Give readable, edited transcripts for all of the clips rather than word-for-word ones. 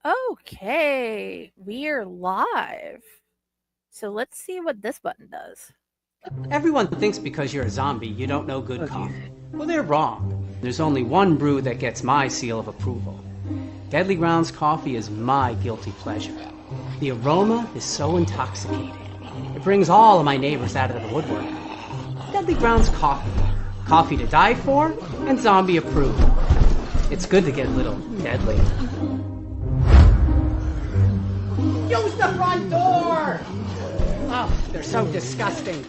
Okay, we're live. So let's see what this button does. Everyone thinks because you're a zombie, you don't know good coffee. Well, they're wrong. There's only one brew that gets my seal of approval. Deadly Grounds coffee is my guilty pleasure. The aroma is so intoxicating. It brings all of my neighbors out of the woodwork. Deadly Grounds coffee. Coffee to die for and zombie approved. It's good to get a little deadly. Use the front door! Oh, they're so disgusting.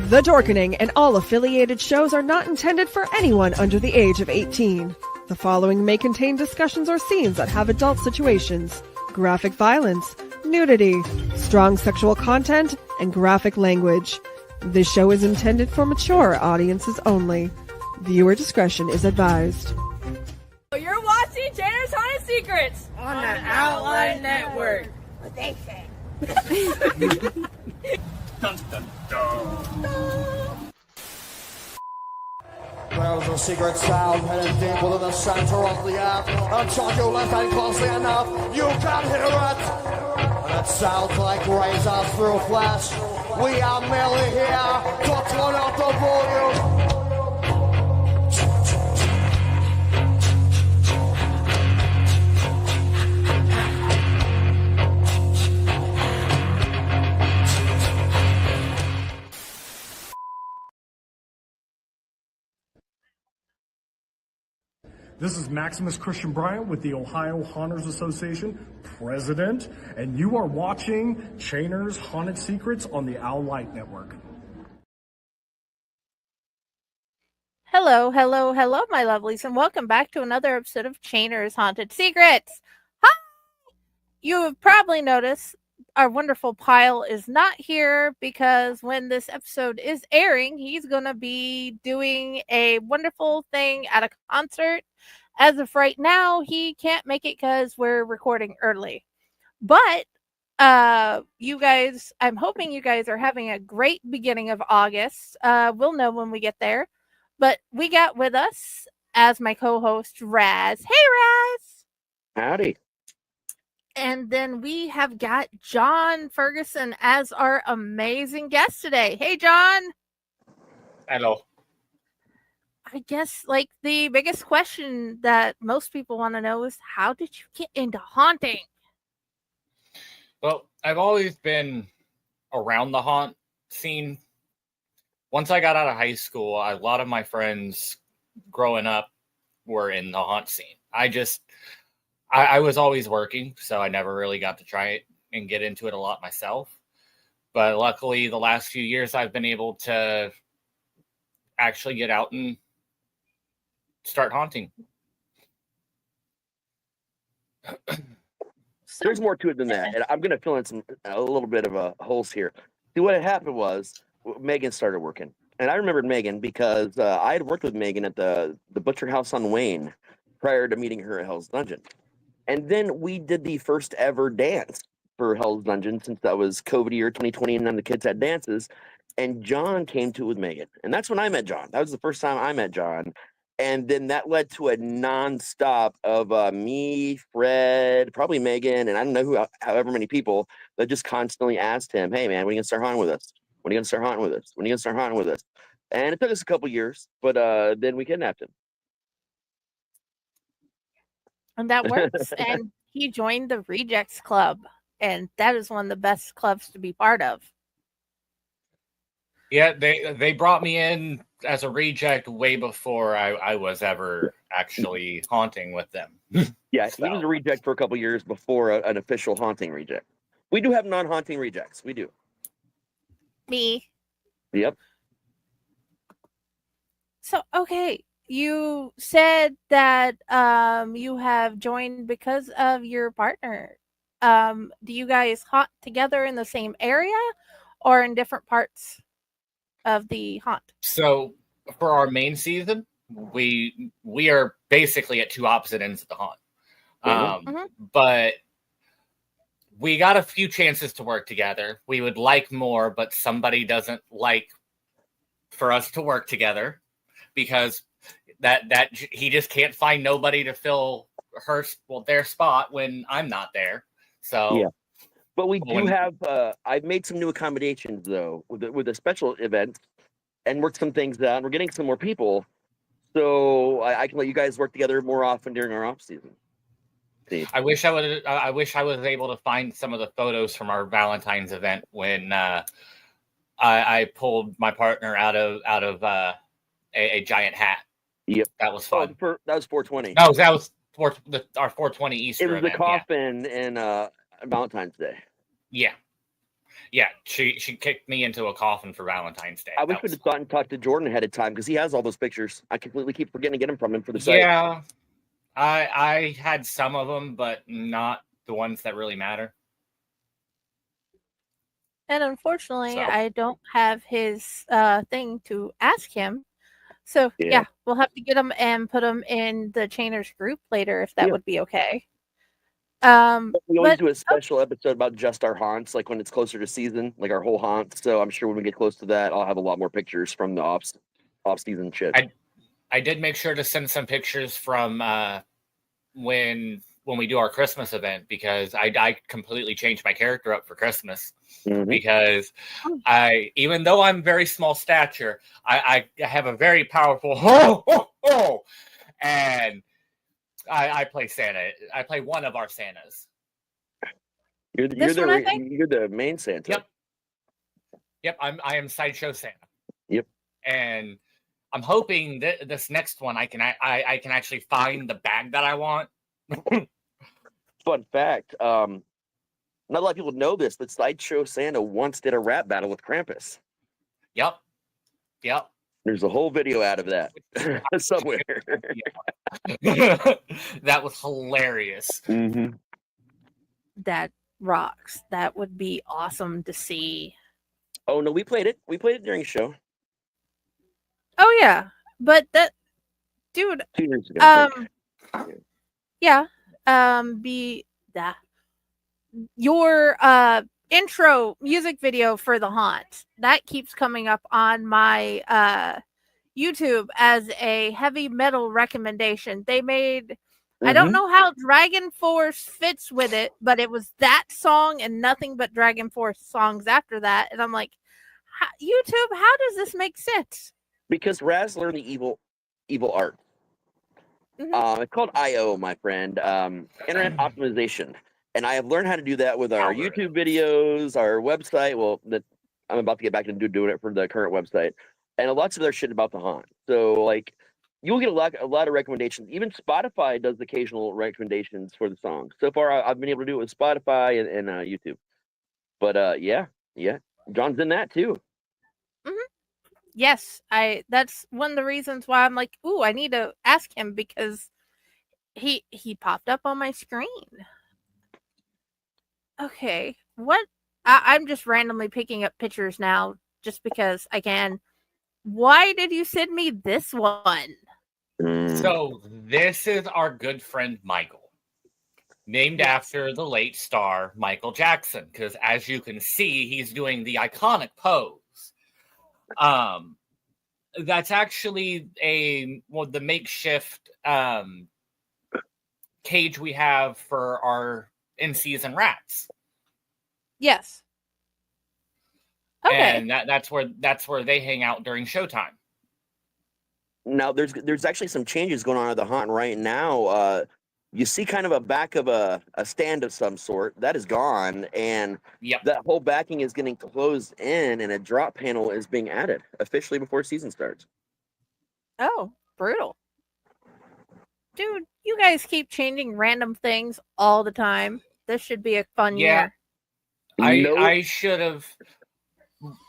The Dorkening and all affiliated shows are not intended for anyone under the age of 18. The following may contain discussions or scenes that have adult situations, graphic violence, nudity, strong sexual content, and graphic language. This show is intended for mature audiences only. Viewer discretion is advised. You're watching Tanner's Haunted Secrets on the Outline Network. What they say. Dun, dun, dun. There's a secret sound headed deep within the center of the earth. Until you listen closely enough, you can hear it. And it sounds like razors through flesh. We are merely here to turn up the volume. This is Maximus Christian Bryant with the Ohio Haunters Association, president, and you are watching Chainer's Haunted Secrets on the Owl Light Network. Hello, hello, hello, my lovelies, and welcome back to another episode of Chainer's Haunted Secrets. Hi! You have probably noticed our wonderful Pyle is not here because when this episode is airing, he's going to be doing a wonderful thing at a concert. As of right now, he can't make it because we're recording early. But you guys, I'm hoping you guys are having a great beginning of August. We'll know when we get there. But we got with us as my co-host, Raz. Hey, Raz! Howdy. And then we have got John Ferguson as our amazing guest today. Hey, John. Hello. I guess like the biggest question that most people want to know is how did you get into haunting? Well, I've always been around the haunt scene. Once I got out of high school, a lot of my friends growing up were in the haunt scene. I was always working, so I never really got to try it and get into it a lot myself. But luckily, the last few years, I've been able to actually get out and start haunting. There's more to it than that, and I'm going to fill in a little bit of holes here. See, what had happened was Megan started working, and I remembered Megan because I had worked with Megan at the Butcher House on Wayne prior to meeting her at Hell's Dungeon. And then we did the first ever dance for Hell's Dungeon since that was COVID year 2020, and then the kids had dances. And John came to it with Megan. And that's when I met John. That was the first time I met John. And then that led to a nonstop of me, Fred, probably Megan, and I don't know however many people that just constantly asked him, hey, man, when are you going to start haunting with us? When are you going to start haunting with us? When are you going to start haunting with us? And it took us a couple years, but then we kidnapped him. And that works. And he joined the Rejects Club. And that is one of the best clubs to be part of. Yeah, they brought me in as a reject way before I was ever actually haunting with them. Yeah, he was a reject for a couple years before an official haunting reject. We do have non-haunting rejects. We do. Me. Yep. So, okay. you said that you have joined because of your partner. Do you guys haunt together in the same area or in different parts of the haunt? So for our main season, we are basically at two opposite ends of the haunt. But we got a few chances to work together. We would like more, but somebody doesn't like for us to work together because that he just can't find nobody to fill their spot when I'm not there. So yeah. But we do have. I've made some new accommodations though with the special events and worked some things out. We're getting some more people, so I can let you guys work together more often during our off season. I wish I would. I wish I was able to find some of the photos from our Valentine's event when I pulled my partner out of a giant hat. Yep, that was fun. That was 420. No, that was our 420 Easter. It was event, the coffin and Valentine's Day. Yeah. She kicked me into a coffin for Valentine's Day. I wish we'd have thought and talked to Jordan ahead of time because he has all those pictures. I completely keep forgetting to get them from him for the site. Yeah, I had some of them, but not the ones that really matter. And unfortunately, I don't have his thing to ask him. So yeah, we'll have to get him and put him in the Chainers group later if that would be okay. We always do a special episode about just our haunts, like when it's closer to season, like our whole haunt. So I'm sure when we get close to that, I'll have a lot more pictures from the off season shit. I did make sure to send some pictures from when we do our Christmas event because I completely changed my character up for Christmas because even though I'm very small stature, I have a very powerful and I play Santa. I play one of our Santas. You're the main Santa. Yep. I am Sideshow Santa. Yep. And I'm hoping that this next one I can actually find the bag that I want. Fun fact, not a lot of people know this, but Sideshow Santa once did a rap battle with Krampus. Yep. There's a whole video out of that somewhere. That was hilarious. That rocks. That would be awesome to see. Oh no, we played it. We played it during the show. Oh yeah, but that dude. 2 years ago. Yeah. Your intro music video for the haunt that keeps coming up on my YouTube as a heavy metal recommendation. They made I don't know how Dragon Force fits with it, but it was that song and nothing but Dragon Force songs after that, and I'm like, YouTube, how does this make sense? Because Raz learned the evil art. It's called IO, my friend. Internet optimization. And I have learned how to do that with our YouTube videos, our website. Well, I'm about to get back into doing it for the current website. And lots of other shit about the haunt. So, like, you'll get a lot of recommendations. Even Spotify does occasional recommendations for the songs. So far, I've been able to do it with Spotify and YouTube. But, yeah. John's in that, too. Yes, that's one of the reasons why I'm like, ooh, I need to ask him because he popped up on my screen. Okay, what? I'm just randomly picking up pictures now just because I can. Why did you send me this one? So this is our good friend Michael, named after the late star Michael Jackson, because as you can see, he's doing the iconic pose. That's actually the makeshift cage we have for our in-season rats. Yes. Okay. And that's where they hang out during showtime. Now there's actually some changes going on at the haunt right now. You see kind of a back of a stand of some sort that is gone, and that whole backing is getting closed in, and a drop panel is being added officially before season starts. Oh, brutal. Dude, you guys keep changing random things all the time. This should be a fun year. I should have.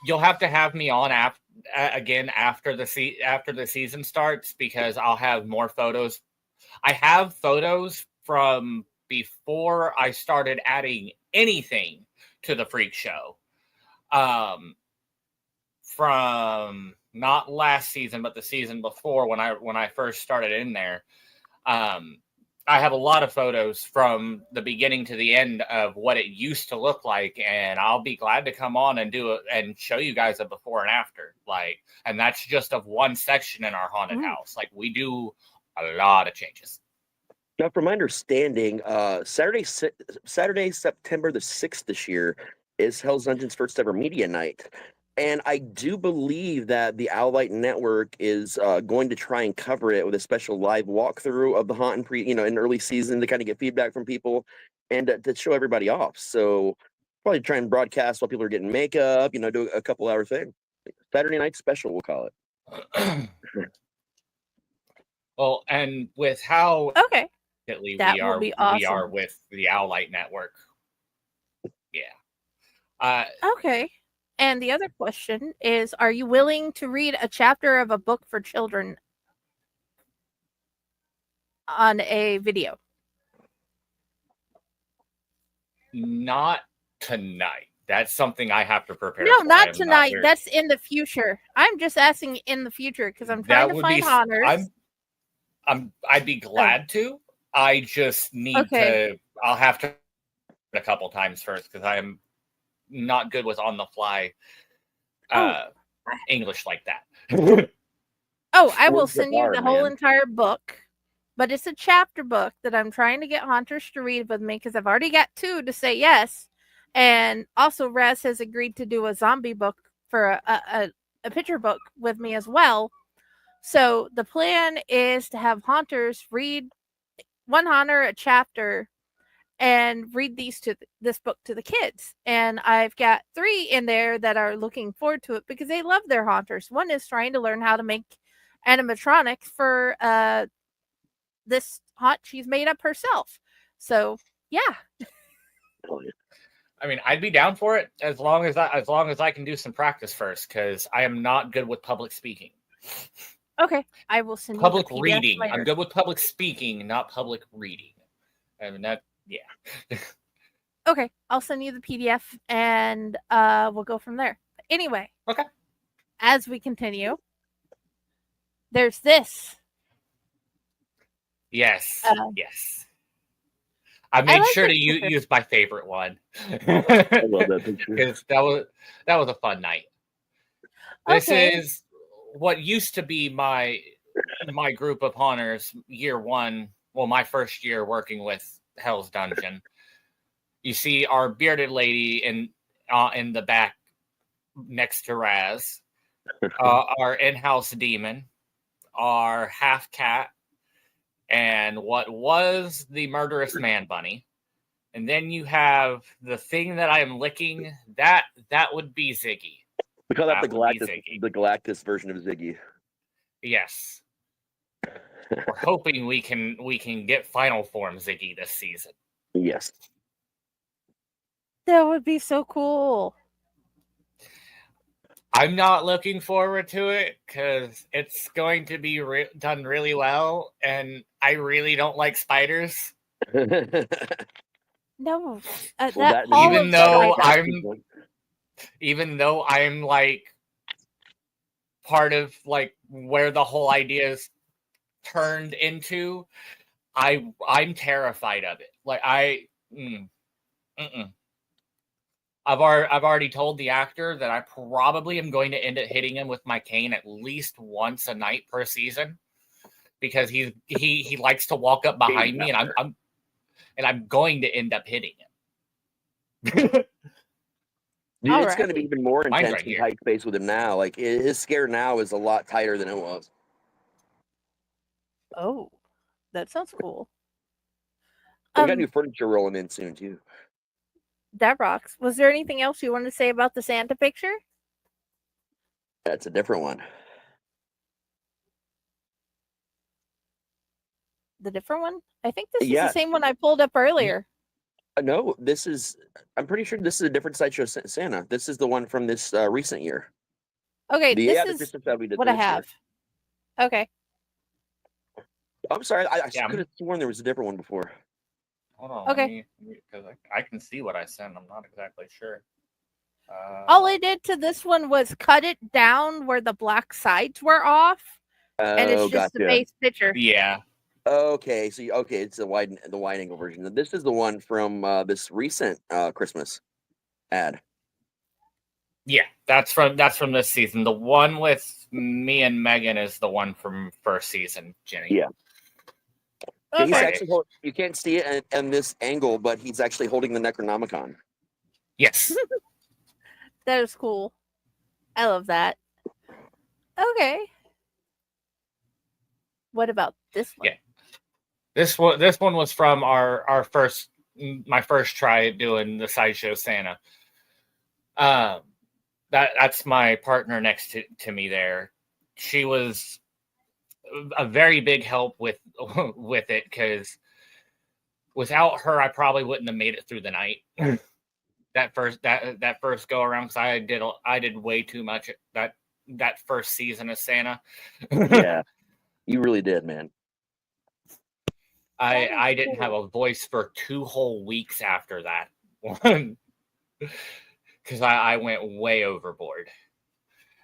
You'll have to have me on again after the season starts, because I'll have more photos. I have photos from before I started adding anything to the freak show. From not last season, but the season before, when I first started in there. I have a lot of photos from the beginning to the end of what it used to look like, and I'll be glad to come on and do it and show you guys a before and after. Like, and that's just of one section in our haunted house. Like, we do a lot of changes. Now, from my understanding, Saturday, September the 6th this year is Hell's Dungeon's first ever media night. And I do believe that the Owlite Network is going to try and cover it with a special live walkthrough of the haunt in early season to kind of get feedback from people and to show everybody off. So probably try and broadcast while people are getting makeup, do a couple hour thing. Saturday night special, we'll call it. Well, and with how we are with the Owlite Network. Yeah. Okay. And the other question is, are you willing to read a chapter of a book for children on a video? Not tonight. That's something I have to prepare. No, not tonight. That's in the future. I'm just asking in the future because I'm trying to find haunters. I'd be glad to. I just need to. I'll have to a couple times first because I am not good with on the fly English like that. I will send you the whole entire book, but it's a chapter book that I'm trying to get haunters to read with me because I've already got 2 to say yes, and also Raz has agreed to do a zombie book for a picture book with me as well. So the plan is to have haunters read one haunter a chapter and read this book to the kids. And I've got 3 in there that are looking forward to it because they love their haunters. One is trying to learn how to make animatronics for this haunt she's made up herself. So yeah. I mean, I'd be down for it as long as I can do some practice first, because I am not good with public speaking. Okay, I will send public you reading. later. I'm good with public speaking, not public reading. I mean that. Yeah. Okay, I'll send you the PDF and we'll go from there. Anyway. Okay. As we continue, there's this. Yes. Yes. I made sure to use my favorite one. I love that picture. Because that was a fun night. This is what used to be my group of haunters year 1. Well, my first year working with Hell's Dungeon. You see our bearded lady in the back next to Raz, our in-house demon, our half cat, and what was the murderous man bunny. And then you have the thing that I am licking. That would be Ziggy. We call that the Galactus version of Ziggy. Yes. We're hoping we can get final form Ziggy this season. Yes. That would be so cool. I'm not looking forward to it because it's going to be done really well, and I really don't like spiders. No, even though I'm like part of like where the whole idea is turned into, I'm terrified of it. Like I've already told the actor that I probably am going to end up hitting him with my cane at least once a night per season, because he likes to walk up behind me, and I'm going to end up hitting him. Dude, it's going to be even more intense in tight space with him now. Like, his scare now is a lot tighter than it was. Oh, that sounds cool. We got new furniture rolling in soon, too. That rocks. Was there anything else you wanted to say about the Santa picture? That's a different one. The different one? I think this is the same one I pulled up earlier. No, I'm pretty sure this is a different sideshow Santa. This is the one from this recent year. Okay, The this the is Christmas that we did what I this year. have. Okay. I'm sorry, I Yeah, could have sworn there was a different one before. Hold on, Okay. because I can see what I sent. I'm not exactly sure. All I did to this one was cut it down where the black sides were off, and it's Oh, just the gotcha. base picture. Yeah. Okay, so okay, it's the wide angle version. This is the one from this recent Christmas ad. Yeah, that's from this season. The one with me and Megan is the one from first season, Jenny. Yeah. Okay. He's actually you can't see it in this angle, but he's actually holding the Necronomicon. Yes. That is cool. I love that. Okay. What about this one? Yeah. This one was from my first try at doing the sideshow Santa. That's my partner next to me there. She was a very big help with it, because without her, I probably wouldn't have made it through the night. that first go around, because I did way too much that first season of Santa. Yeah, you really did, man. I didn't have a voice for 2 whole weeks after that one, because I went way overboard.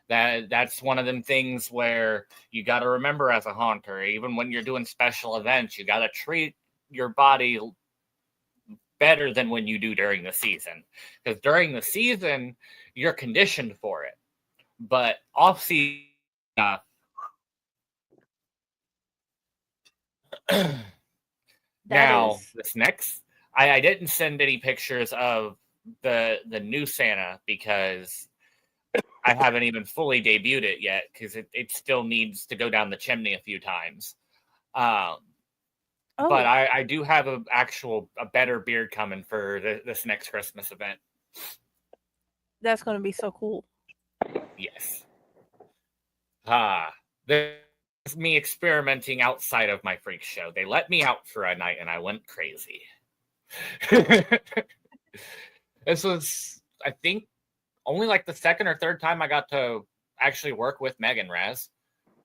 That's one of them things where you got to remember, as a haunter, even when you're doing special events, you got to treat your body better than when you do during the season, because during the season you're conditioned for it, but off season now this next, I didn't send any pictures of the new Santa, because I haven't even fully debuted it yet, because it still needs to go down the chimney a few times. But I do have a better beard coming for this next Christmas event. That's going to be so cool. Yes. This is me experimenting outside of my freak show. They let me out for a night and I went crazy. This was, I think, only like the second or third time I got to actually work with Megan, Raz.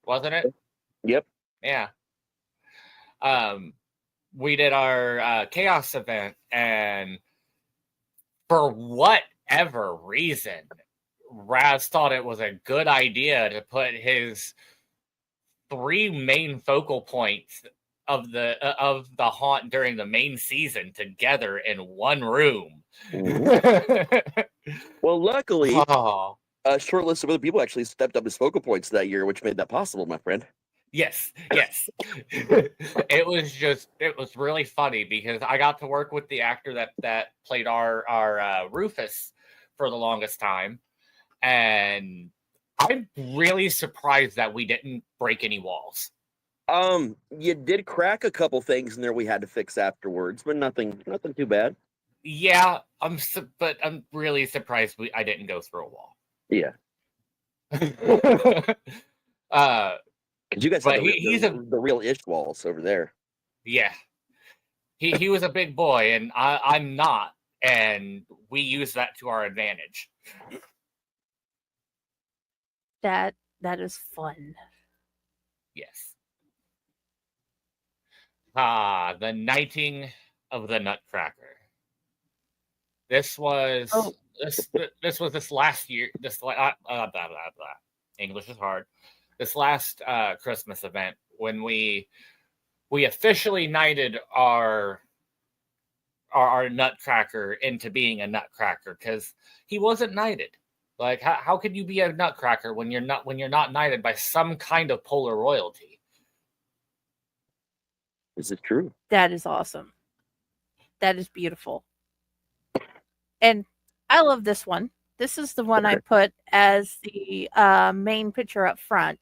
Wasn't it? Yep. Yeah. We did our chaos event, and for whatever reason, Raz thought it was a good idea to put his 3 main focal points of the haunt during the main season together in one room. Well, luckily, a short list of other people actually stepped up as focal points that year, which made that possible, my friend. Yes. It was really funny, because I got to work with the actor that played our Rufus for the longest time, and I'm really surprised that we didn't break any walls. You did crack a couple things in there we had to fix afterwards, but nothing too bad. Yeah, but I'm really surprised I didn't go through a wall. Yeah. Because you guys have the real ish walls over there. Yeah. He was a big boy, and I'm not, and we use that to our advantage. That is fun. Yes. The Knighting of the Nutcracker. This was this last year. Blah, blah, blah. English is hard. This last Christmas event, when we officially knighted our Nutcracker into being a Nutcracker, because he wasn't knighted. Like, how could you be a Nutcracker when you're not knighted by some kind of polar royalty? This is true. That is awesome. That is beautiful. And I love this one. This is the one I put as the main picture up front.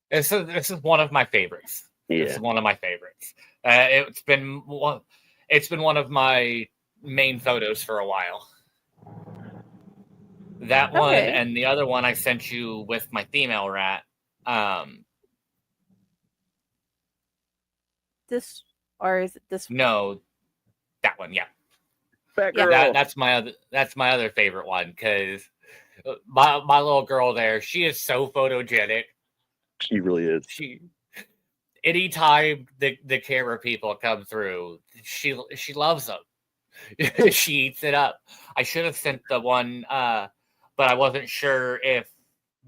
This is one of my favorites. Yeah. This is one of my favorites. It's been one of my main photos for a while. That one and the other one I sent you with my female rat. This, or is it this one? No, that one, yeah. Fat girl. That's my other favorite one, because my little girl there, she is so photogenic. She really is. Anytime the camera people come through, she loves them. She eats it up. I should have sent the one, but I wasn't sure if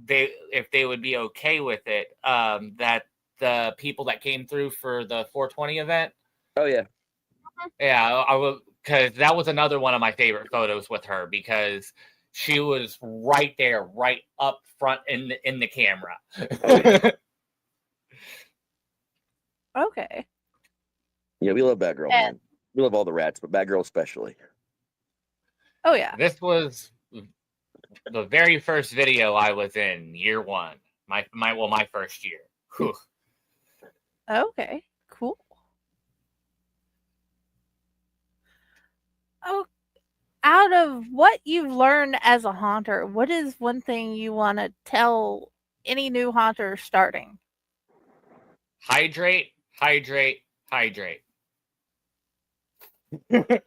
they would be okay with it. That the people that came through for the 420 event. Oh yeah. Yeah, I will, because that was another one of my favorite photos with her, because she was right there, right up front in the camera. Okay. Yeah, we love Batgirl, man. We love all the rats, but Batgirl especially. Oh yeah. This was the very first video I was in, year one. My first year. Whew. Okay. Cool. Oh, out of what you've learned as a haunter, what is one thing you want to tell any new haunter starting? Hydrate, hydrate, hydrate. Okay.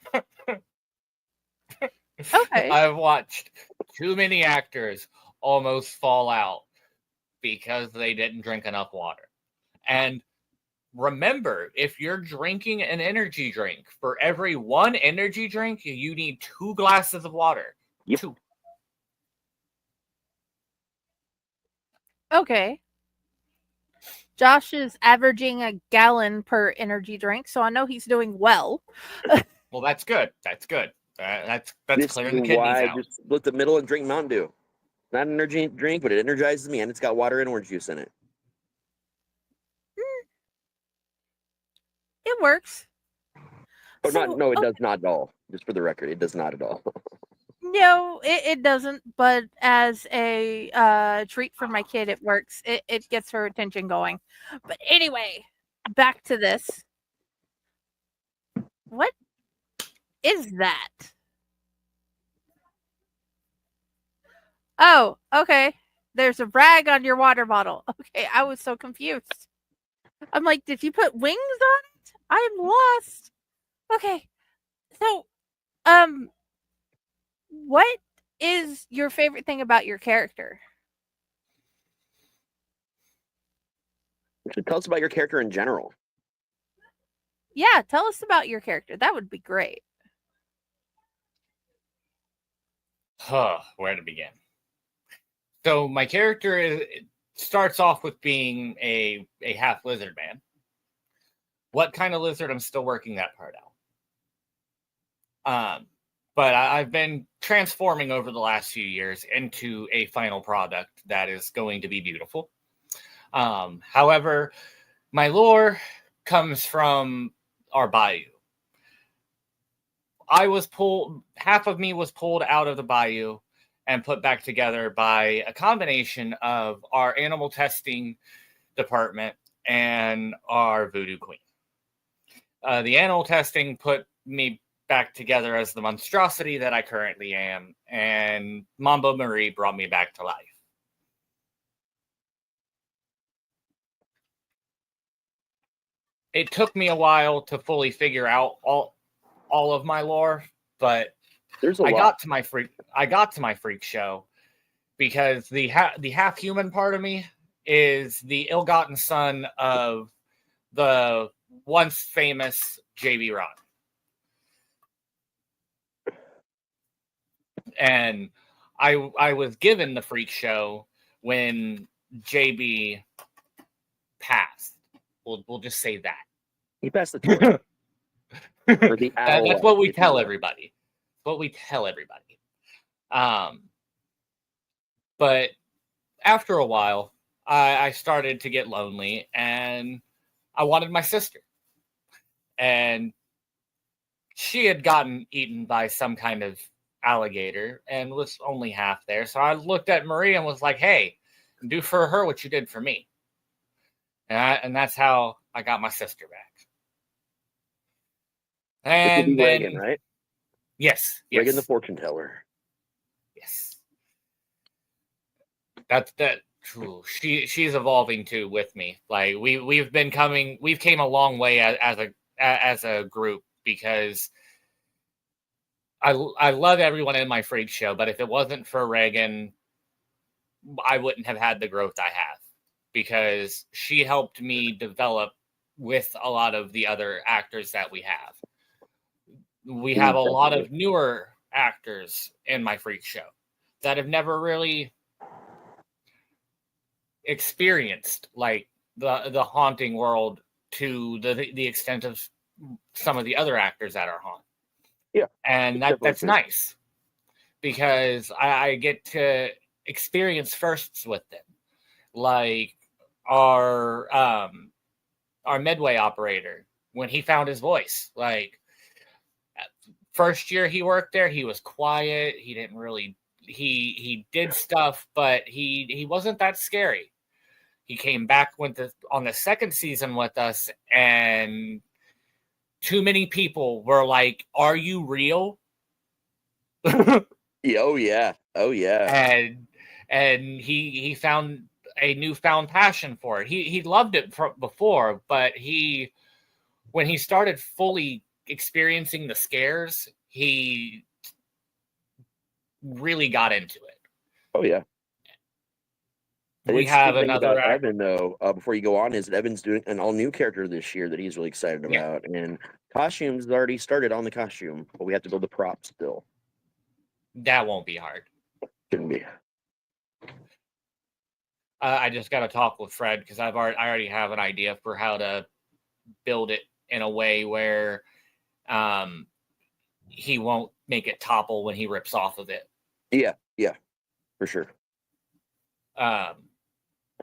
I've watched too many actors almost fall out because they didn't drink enough water. And remember, if you're drinking an energy drink, for every one energy drink, you need 2 glasses of water. Yep. 2. Okay. Josh is averaging a gallon per energy drink, so I know he's doing well. Well, that's good. That's good. That's This clearing the is kidneys why I out. just split the middle and drink Mountain Dew. Not an energy drink, but it energizes me, and it's got water and orange juice in it. It works. Oh, So, no, it does not at all. Just for the record, it does not at all. No, it doesn't, but as a treat for my kid, it works. It gets her attention going. But anyway, back to this. What is that? Oh, okay. There's a rag on your water bottle. Okay, I was so confused. I'm like, did you put wings on it? I'm lost. Okay. So, what is your favorite thing about your character? Tell us about your character in general. Yeah, tell us about your character. That would be great. Where to begin? So my character starts off with being a half lizard man. What kind of lizard? I'm still working that part out. But I've been transforming over the last few years into a final product that is going to be beautiful. However, my lore comes from our bayou. Half of me was pulled out of the bayou and put back together by a combination of our animal testing department and our voodoo queen. The animal testing put me back together as the monstrosity that I currently am, and Mambo Marie brought me back to life. It took me a while to fully figure out all of my lore, but I got to my freak show because the half human part of me is the ill-gotten son of the once famous JB Ron. And I was given the freak show when JB passed. We'll just say that. He passed the torch. For the owl, that's what we tell everybody. But after a while, I started to get lonely, and I wanted my sister. And she had gotten eaten by some kind of alligator and was only half there. So I looked at Marie and was like, hey, do for her what you did for me. And that's how I got my sister back. And then, Reagan, right? Yes. Reagan the fortune teller. Yes. That she's evolving too with me. Like we've came a long way as a group, because I love everyone in my freak show, but if it wasn't for Reagan, I wouldn't have had the growth I have, because she helped me develop with a lot of the other actors that we have. We have a lot of newer actors in my freak show that have never really experienced like the haunting world to the extent of some of the other actors that are haunt. Yeah, and that's nice, because I get to experience firsts with them, like our Midway operator, when he found his voice. Like, first year he worked there, he was quiet. He didn't really he did stuff, but he wasn't that scary. He came back on the second season with us, and too many people were like, "Are you real?" Yeah, oh yeah, oh yeah. And he found a newfound passion for it. He loved it before, but when he started fully experiencing the scares, he really got into it. Oh yeah. We have another about Evan though. Before you go on, is that Evan's doing an all new character this year that he's really excited about, and costumes already started on the costume, but we have to build the props still. That won't be hard. Shouldn't be. I just got to talk with Fred, because I already have an idea for how to build it in a way where he won't make it topple when he rips off of it. Yeah, for sure.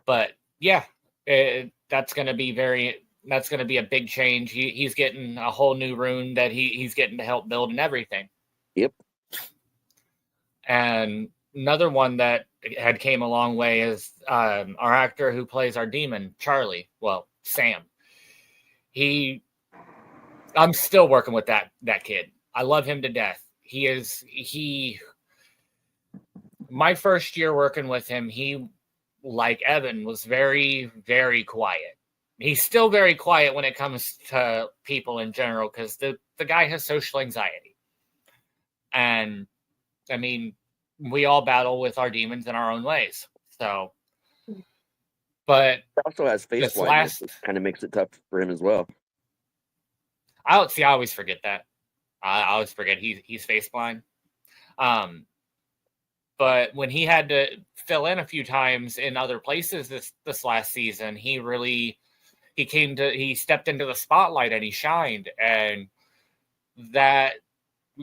But yeah, that's going to be a big change. He's getting a whole new rune that he's getting to help build and everything. Yep. And another one that had came a long way is our actor who plays our demon, Charlie. Well, Sam. I'm still working with that kid. I love him to death. My first year working with him, he, like Evan, was very, very quiet. He's still very quiet when it comes to people in general, because the guy has social anxiety. And I mean, we all battle with our demons in our own ways. So, but it also has face blindness, which kind of makes it tough for him as well. I always forget that. I always forget he's face blind. But when he had to fill in a few times in other places this last season, he stepped into the spotlight and he shined, and that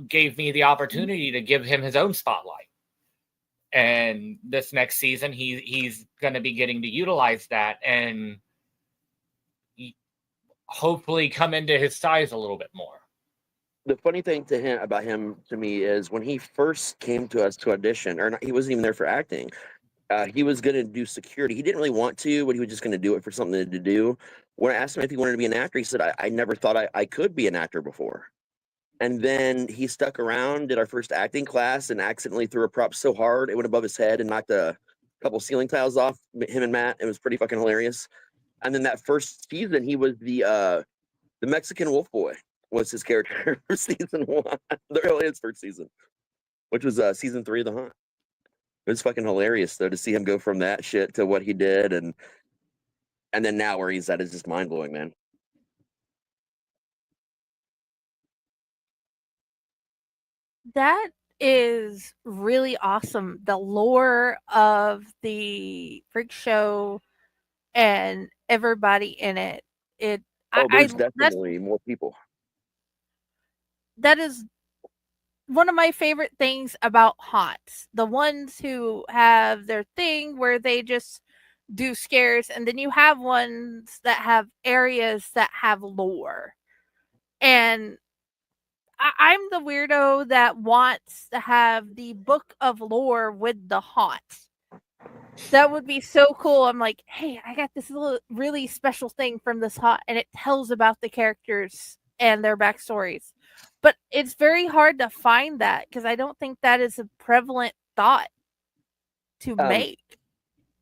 gave me the opportunity to give him his own spotlight. And this next season, he's going to be getting to utilize that and hopefully come into his size a little bit more. The funny thing about him to me is when he first came to us to audition, or not, he wasn't even there for acting. He was going to do security. He didn't really want to, but he was just going to do it for something to do. When I asked him if he wanted to be an actor, he said, I never thought I could be an actor before. And then he stuck around, did our first acting class, and accidentally threw a prop so hard it went above his head and knocked a couple ceiling tiles off him and Matt. It was pretty fucking hilarious. And then that first season, he was the Mexican Wolf Boy was his character for season 1. Really, his first season, which was season 3 of The Haunt. It was fucking hilarious though to see him go from that shit to what he did, and then now where he's at is just mind blowing, man. That is really awesome. The lore of the freak show and everybody in it. There's definitely more people. That is one of my favorite things about haunts. The ones who have their thing where they just do scares, and then you have ones that have areas that have lore. And I'm the weirdo that wants to have the book of lore with the haunts. That would be so cool. I'm like, hey, I got this little really special thing from this haunt, and it tells about the characters and their backstories. But it's very hard to find that, because I don't think that is a prevalent thought to make.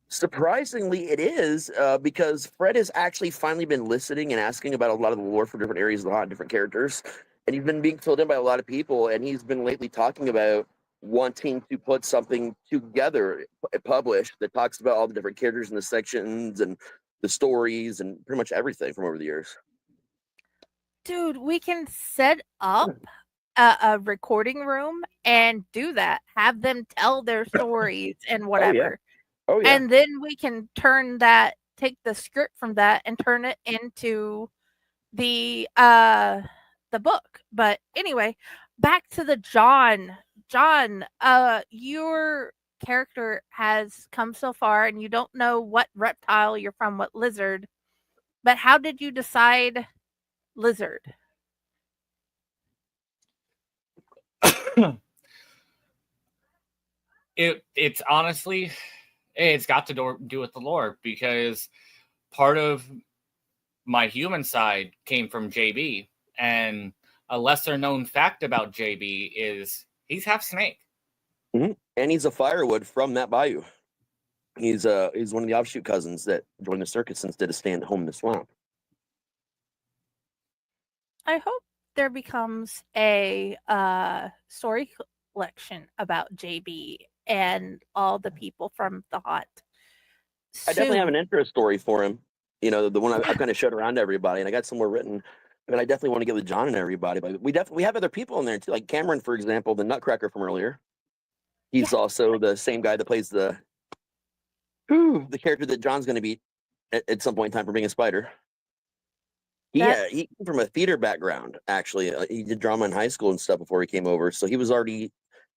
Surprisingly, it is, because Fred has actually finally been listening and asking about a lot of the lore for different areas of the haunt, different characters. and he's been being filled in by a lot of people, and he's been lately talking about wanting to put something together, published, that talks about all the different characters in the sections and the stories and pretty much everything from over the years. Dude, we can set up a recording room and do that. Have them tell their stories and whatever. Oh yeah. And then we can take the script from that and turn it into the book. But anyway, back to the John. John, your character has come so far and you don't know what reptile you're from, what lizard. But how did you decide lizard? It's honestly, it's got to do with the lore, because part of my human side came from JB, and a lesser known fact about JB is he's half snake. Mm-hmm. And he's a firewood from that bayou. He's one of the offshoot cousins that joined the circus instead of staying at home in the swamp. I hope there becomes a story collection about JB and all the people from the haunt. I definitely have an intro story for him. You know, the one I've kind of showed around to everybody, and I got somewhere written. But I definitely want to give it to John and everybody. But we have other people in there too, like Cameron, for example, the Nutcracker from earlier. He's also the same guy that plays the character that John's going to be at some point in time for being a spider. He came from a theater background, actually. He did drama in high school and stuff before he came over. So he was already,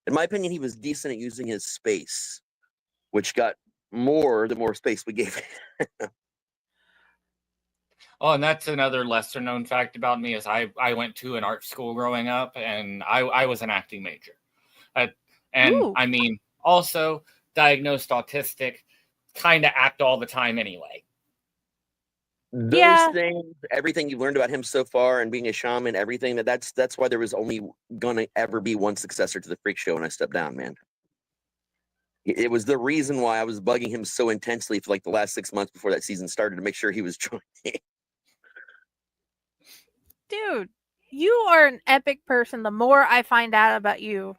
in my opinion, he was decent at using his space, which got more the more space we gave him. Oh, and that's another lesser known fact about me is I went to an art school growing up, and I was an acting major. And I mean, also diagnosed autistic, kind of act all the time anyway. Those things, everything you've learned about him so far and being a shaman, everything, that's why there was only gonna ever be one successor to the freak show when I stepped down, man. It was the reason why I was bugging him so intensely for like the last 6 months before that season started to make sure he was joining. Dude, you are an epic person the more I find out about you.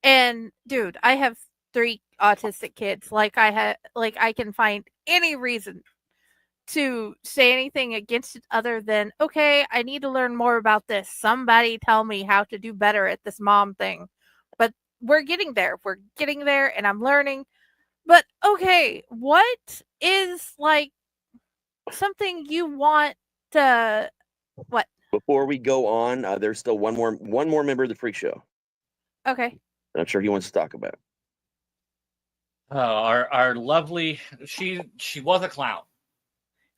And dude, I have 3 autistic kids. I can find any reason to say anything against it other than, okay, I need to learn more about this. Somebody tell me how to do better at this mom thing. But we're getting there. We're getting there and I'm learning. But okay, what is like something you want to what? Before we go on, there's still one more member of the freak show. Okay. Not sure he wants to talk about. Our lovely, she was a clown.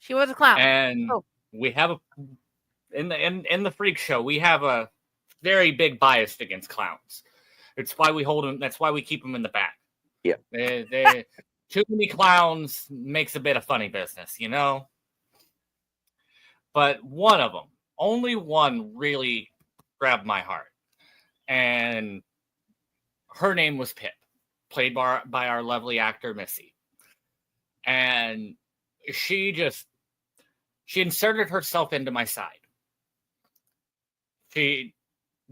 She was a clown. And we have in the freak show, we have a very big bias against clowns. It's why we hold them. That's why we keep them in the back. Yeah. Too many clowns makes a bit of funny business, you know? But one of them, only one really grabbed my heart. And her name was Pip, played by our lovely actor, Missy. And she inserted herself into my side.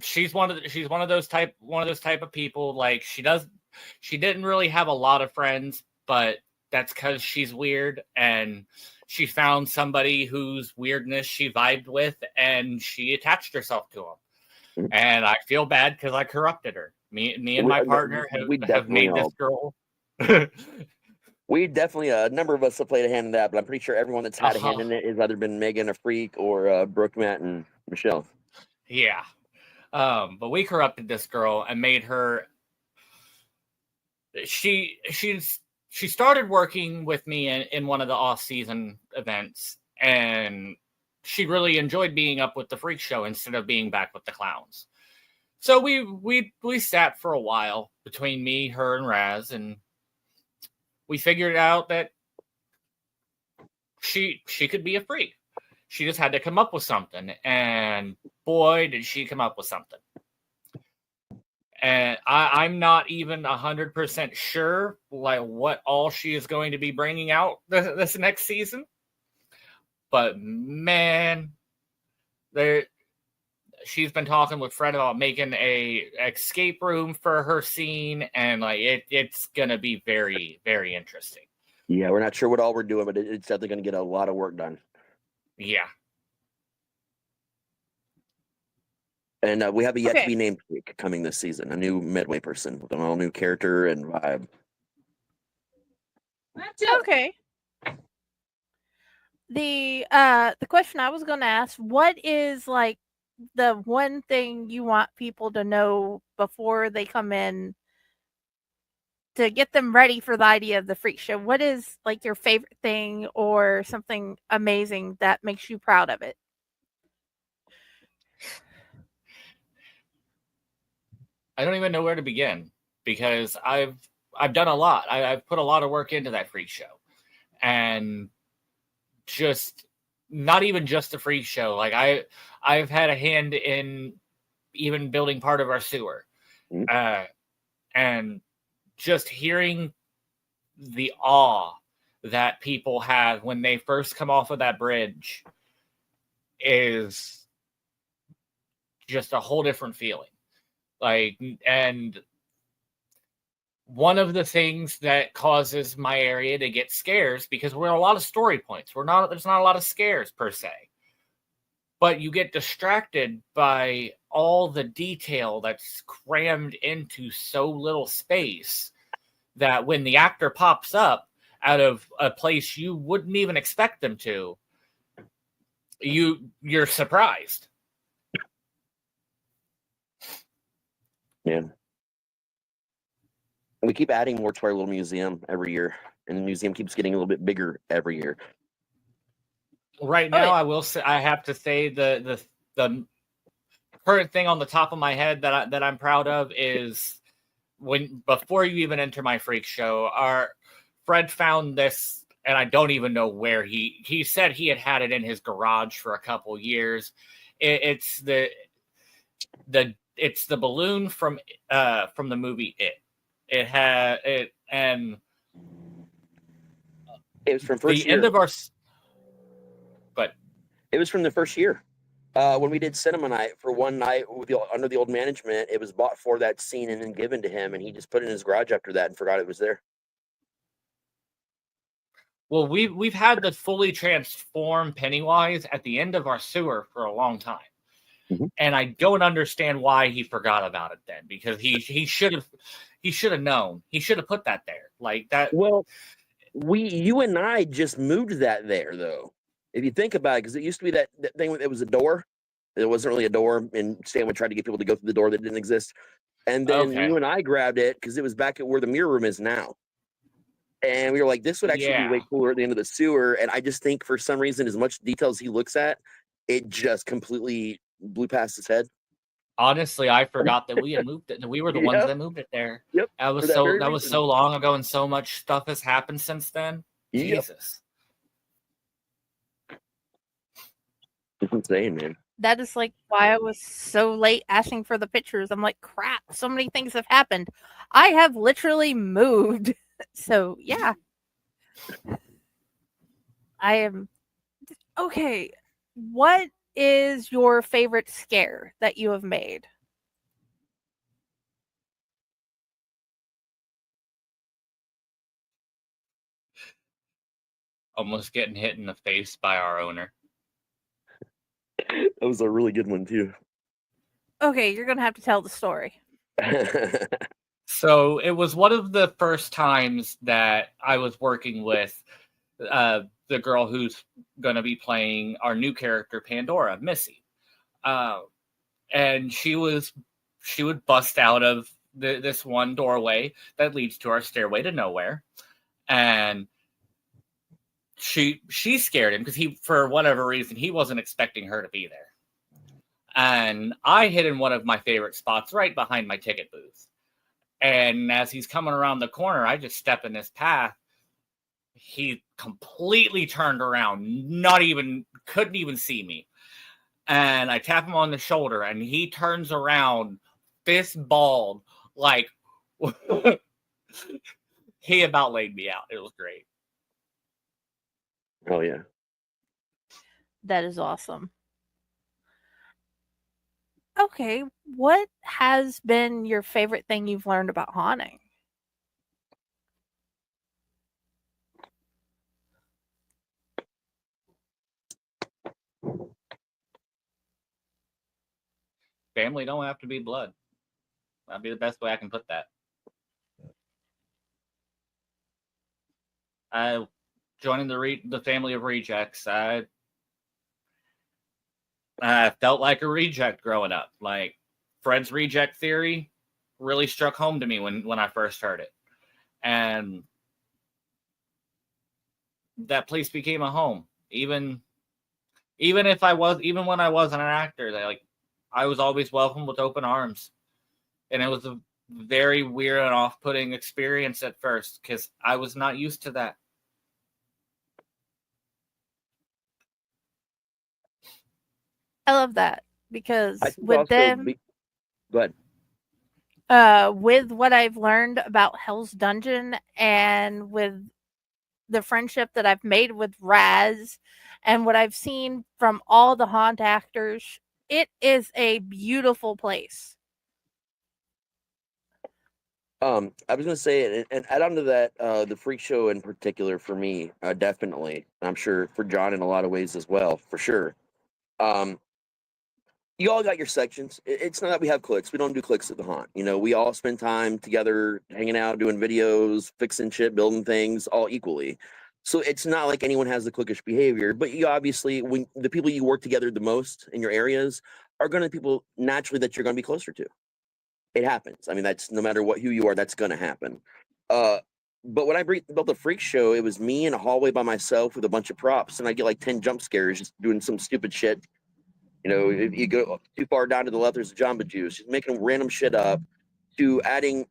She's one of those type of people. Like she didn't really have a lot of friends, but that's because she's weird, and she found somebody whose weirdness she vibed with, and she attached herself to him. And I feel bad because I corrupted her. Me and my partner have made this girl. We definitely, a number of us have played a hand in that, but I'm pretty sure everyone that's had a hand in it has either been Megan, a freak, or Brooke, Matt, and Michelle. Yeah. But we corrupted this girl and made her. She started working with me in one of the off-season events, and she really enjoyed being up with the freak show instead of being back with the clowns. So we sat for a while between me, her, and Raz, and we figured out that she could be a freak. She just had to come up with something, and boy, did she come up with something. And I'm not even 100% sure like what all she is going to be bringing out this next season. But man, she's been talking with Fred about making a escape room for her scene, and like it's gonna be very, very interesting. Yeah, we're not sure what all we're doing, but it's definitely going to get a lot of work done. Yeah. And we have a yet to Okay. be named pick coming this season, a new Midway person with an all new character and vibe. Okay. The question I was going to ask, what is like the one thing you want people to know before they come in to get them ready for the idea of the freak show? What is like your favorite thing or something amazing that makes you proud of it? I don't even know where to begin because I've done a lot. I've put a lot of work into that freak show, and just not even just the freak show. Like I've had a hand in even building part of our sewer, and just hearing the awe that people have when they first come off of that bridge is just a whole different feeling. Like, and one of the things that causes my area to get scares, because we're a lot of story points. There's not a lot of scares per se, but you get distracted by all the detail that's crammed into so little space that when the actor pops up out of a place you wouldn't even expect them to, you're surprised. Yeah. We keep adding more to our little museum every year, and the museum keeps getting a little bit bigger every year. Right now, I have to say the current thing on the top of my head that I'm proud of is before you even enter my freak show, Fred found this, and I don't even know where he said he had it in his garage for a couple years. It's the balloon from the movie It. And it was from first the year. end of our. But it was from the first year. When we did cinema night for one night under the old management, it was bought for that scene and then given to him, and he just put it in his garage after that and forgot it was there. Well, we've had the fully transformed Pennywise at the end of our sewer for a long time. And I don't understand why he forgot about it then, because he should have known. He should have put that there like that. Well, you and I just moved that there, though. If you think about it, because it used to be that thing that was a door. It wasn't really a door, and Stan would try to get people to go through the door that didn't exist. And then you and I grabbed it because it was back at where the mirror room is now. And we were like, this would actually be way cooler at the end of the sewer. And I just think for some reason, as much details he looks at, it just completely blew past his head. Honestly, I forgot that we had moved it. We were the ones that moved it there. Yep. That was so long ago, and so much stuff has happened since then. Yep. Jesus. It's insane, man. That is like why I was so late asking for the pictures. I'm like, crap, so many things have happened. I have literally moved. So yeah. I am okay. What is your favorite scare that you have made? Almost getting hit in the face by our owner. That was a really good one too. Okay, you're gonna have to tell the story. So it was one of the first times that I was working with the girl who's going to be playing our new character, Pandora, Missy. And she would bust out of this one doorway that leads to our stairway to nowhere. And she scared him because for whatever reason, he wasn't expecting her to be there. And I hid in one of my favorite spots right behind my ticket booth. And as he's coming around the corner, I just step in his path. He completely turned around, couldn't even see me. And I tap him on the shoulder, and he turns around, fist balled, like he about laid me out. It was great. Oh yeah. That is awesome. Okay, what has been your favorite thing you've learned about haunting? Family don't have to be blood. That'd be the best way I can put that. Joining the family of rejects, I felt like a reject growing up. Like Fred's reject theory really struck home to me when I first heard it, and that place became a home. Even when I wasn't an actor, I was always welcomed with open arms, and it was a very weird and off-putting experience at first because I was not used to that. I love that because I think with also them, go ahead. with what I've learned about Hell's Dungeon and with the friendship that I've made with Raz and what I've seen from all the haunt actors, it is a beautiful place. I was gonna say, and add on to that, the freak show in particular for me, definitely. I'm sure for John in a lot of ways as well, for sure. Um, you all got your sections. It's not that we have cliques. We don't do cliques at the haunt. You know, we all spend time together, hanging out, doing videos, fixing shit, building things, all equally. So it's not like anyone has the cliquish behavior. But you obviously, when the people you work together the most in your areas are going to be people naturally that you're going to be closer to. It happens. I mean, that's no matter who you are, that's going to happen. But when I built the freak show, it was me in a hallway by myself with a bunch of props, and I get like 10 jump scares just doing some stupid shit. You know, if you go too far down to the left, there's a Jamba Juice. Just making random shit up to adding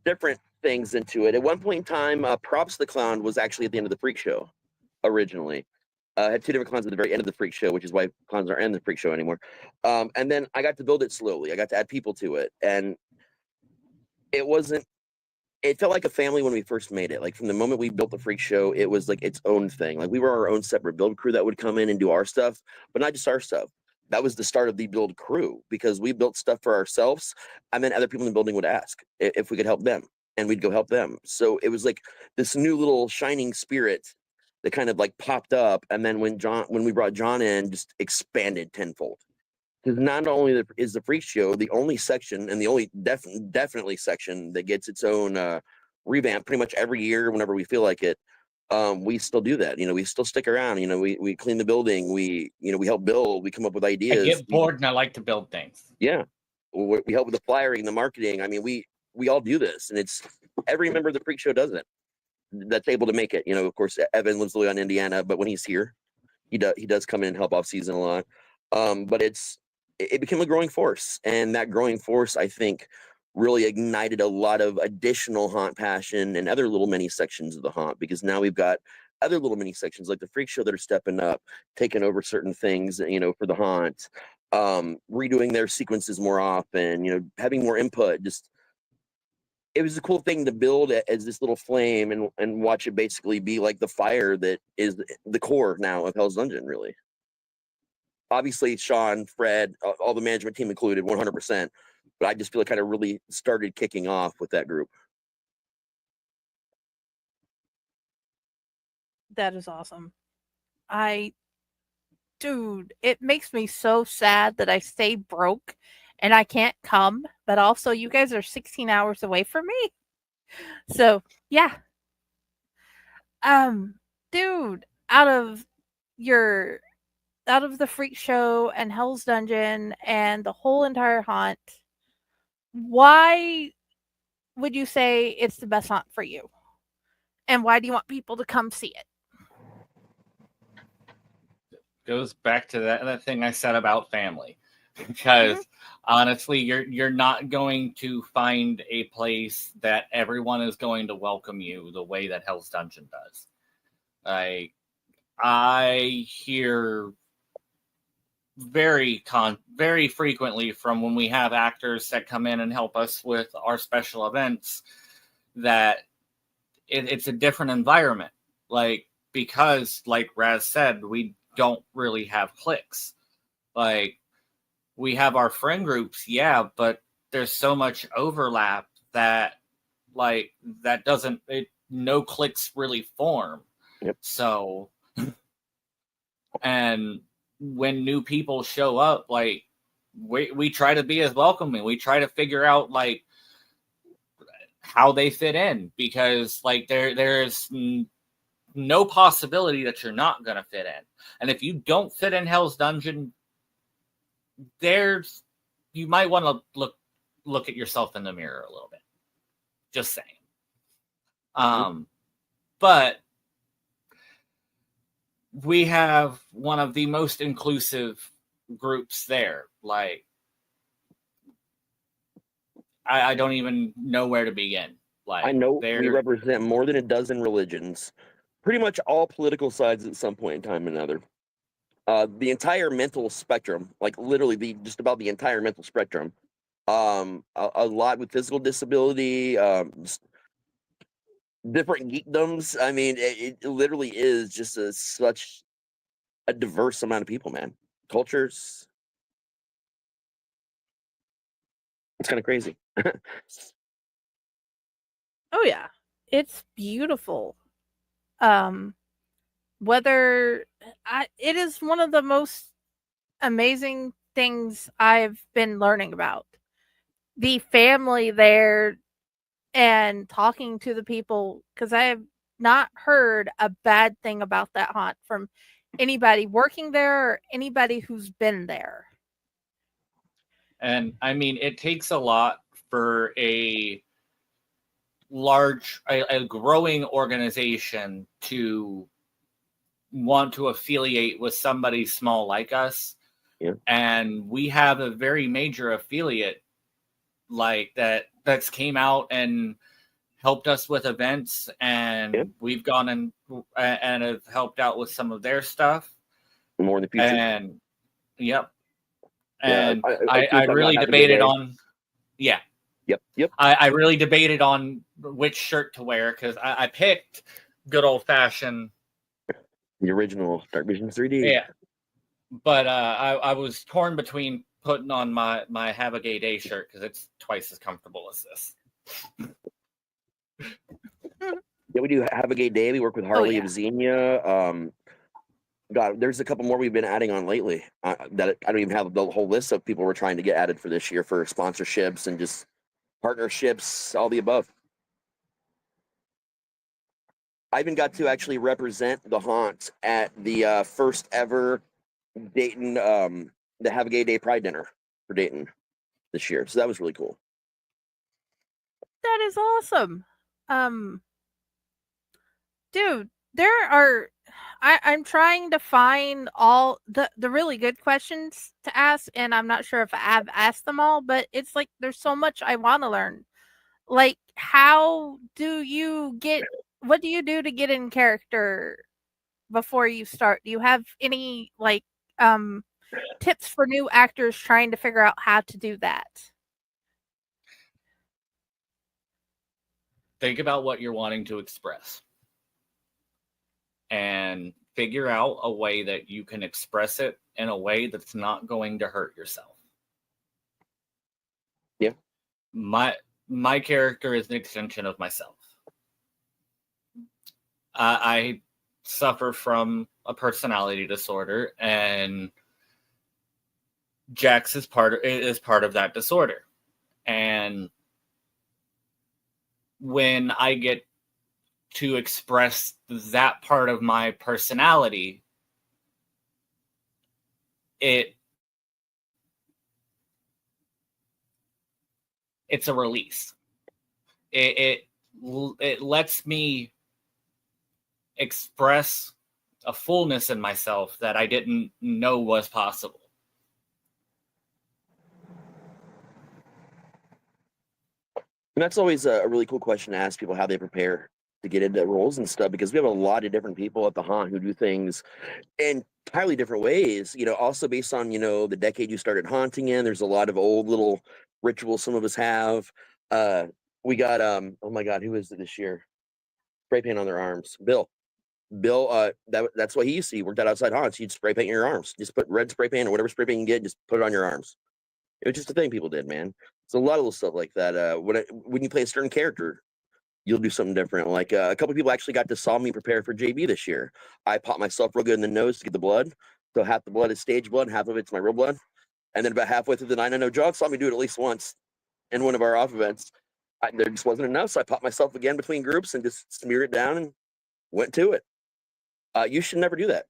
different things into it. At one point in time, Props the Clown was actually at the end of the freak show originally. I had two different clowns at the very end of the freak show, which is why clowns aren't in the freak show anymore. And then I got to build it slowly. I got to add people to it. And it felt like a family when we first made it. Like from the moment we built the freak show, it was like its own thing. Like we were our own separate build crew that would come in and do our stuff, but not just our stuff. That was the start of the build crew because we built stuff for ourselves. And then other people in the building would ask if we could help them, and we'd go help them. So it was like this new little shining spirit that kind of like popped up. And then when we brought John in, just expanded tenfold. Because not only is the freak show the only section and the only definitely section that gets its own revamp pretty much every year whenever we feel like it. We still do that. You know, we still stick around. You know, we clean the building. We help build. We come up with ideas. I get bored and I like to build things. Yeah, we help with the flyering, the marketing. I mean, we all do this, and it's every member of the freak show does it. That's able to make it. You know, of course, Evan lives in Indiana, but when he's here, he does come in and help off season a lot. But it became a growing force, and that growing force, I think, really ignited a lot of additional haunt passion and other little mini sections of the haunt, because now we've got other little mini sections like the freak show that are stepping up, taking over certain things, you know, for the haunt, redoing their sequences more often, you know, having more input. Just it was a cool thing to build as this little flame and watch it basically be like the fire that is the core now of Hell's Dungeon, really. Obviously, Sean, Fred, all the management team included, 100%. But I just feel it kind of really started kicking off with that group. That is awesome. Dude, it makes me so sad that I stay broke and I can't come, but also you guys are 16 hours away from me. So, yeah. Dude, out of the freak show and Hell's Dungeon and the whole entire haunt, why would you say it's the best haunt for you? And why do you want people to come see it? Goes back to that thing I said about family. Because honestly, you're not going to find a place that everyone is going to welcome you the way that Hell's Dungeon does. I hear very frequently from when we have actors that come in and help us with our special events that it's a different environment. Like, because like Raz said, we don't really have cliques. Like, we have our friend groups, yeah, but there's so much overlap that like that doesn't no cliques really form. Yep. So and when new people show up, like we try to be as welcoming. We try to figure out like how they fit in, because like there's no possibility that you're not going to fit in. And if you don't fit in Hell's Dungeon, you might want to look at yourself in the mirror a little bit. Just saying. But we have one of the most inclusive groups there. Like, I don't even know where to begin. Like, I know we represent more than a dozen religions, pretty much all political sides at some point in time or another. The entire mental spectrum, like literally just about the entire mental spectrum. A lot with physical disability, different geekdoms. I mean, it literally is just such a diverse amount of people, man. Cultures. It's kind of crazy. Oh yeah, it's beautiful. It is one of the most amazing things I've been learning about. The family there and talking to the people, because I have not heard a bad thing about that haunt from anybody working there or anybody who's been there. And I mean, it takes a lot for a growing organization to want to affiliate with somebody small like us. Yeah. And we have a very major affiliate like that's came out and helped us with events, and we've gone and have helped out with some of their stuff. More in the future. And yep. Yeah, And I really debated on Yep. I really debated on which shirt to wear, because I picked good old fashioned, the original Dark Vision 3D. Yeah. But I was torn between putting on my Have a Gay Day shirt, because it's twice as comfortable as this. Yeah, we do Have a Gay Day. We work with Harley of Xenia. God, there's a couple more we've been adding on lately. That I don't even have the whole list of people we're trying to get added for this year for sponsorships and just partnerships, all the above. I even got to actually represent the haunt at the first ever Dayton, the Have a Gay Day Pride Dinner for Dayton this year. So that was really cool. That is awesome. Dude, I'm trying to find all the really good questions to ask, and I'm not sure if I have asked them all, but it's like there's so much I want to learn. Like, what do you do to get in character before you start? Do you have any like tips for new actors trying to figure out how to do that? Think about what you're wanting to express and figure out a way that you can express it in a way that's not going to hurt yourself. Yeah. My character is an extension of myself. I suffer from a personality disorder, and Jax is part of that disorder. And when I get to express that part of my personality, it's a release. It lets me express a fullness in myself that I didn't know was possible. And that's always a really cool question to ask people, how they prepare to get into roles and stuff, because we have a lot of different people at the haunt who do things in entirely different ways, also based on, the decade you started haunting in. There's a lot of old little rituals some of us have. We got, oh my God, who is it this year? Spray paint on their arms. Bill, that's what he used to. He worked at outside haunts. You'd spray paint your arms. Just put red spray paint or whatever spray paint you get, just put it on your arms. It was just a thing people did, man. It's a lot of little stuff like that. When you play a certain character, you'll do something different. Like a couple of people actually got to saw me prepare for JB this year. I popped myself real good in the nose to get the blood. So half the blood is stage blood, half of it's my real blood. And then about halfway through the night, I know John saw me do it at least once in one of our off events. There just wasn't enough, so I popped myself again between groups and just smeared it down and went to it. You should never do that.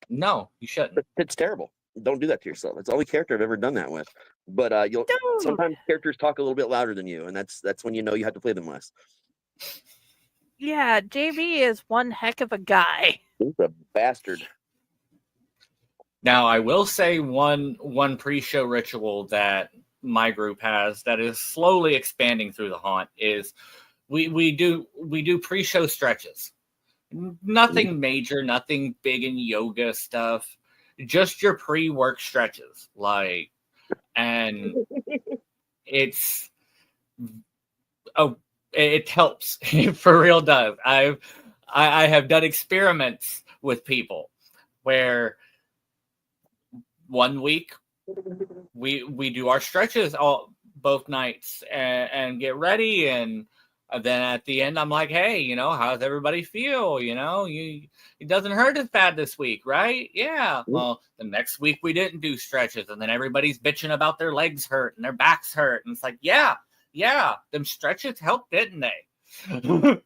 No, you shouldn't. It's terrible. Don't do that to yourself. It's the only character I've ever done that with. But you'll sometimes characters talk a little bit louder than you, and that's when you know you have to play them less. Yeah, JB is one heck of a guy. He's a bastard. Now, I will say one pre-show ritual that my group has that is slowly expanding through the haunt is we do pre-show stretches. Nothing major, nothing big in yoga stuff. Just your pre-work stretches, and it's it helps. It for real does. I have done experiments with people where 1 week we do our stretches both nights and get ready, and then at the end I'm like, hey, how's everybody feel? It doesn't hurt as bad this week, right? Yeah. Well, the next week we didn't do stretches, and then everybody's bitching about their legs hurt and their backs hurt, and it's like, yeah, them stretches helped, didn't they?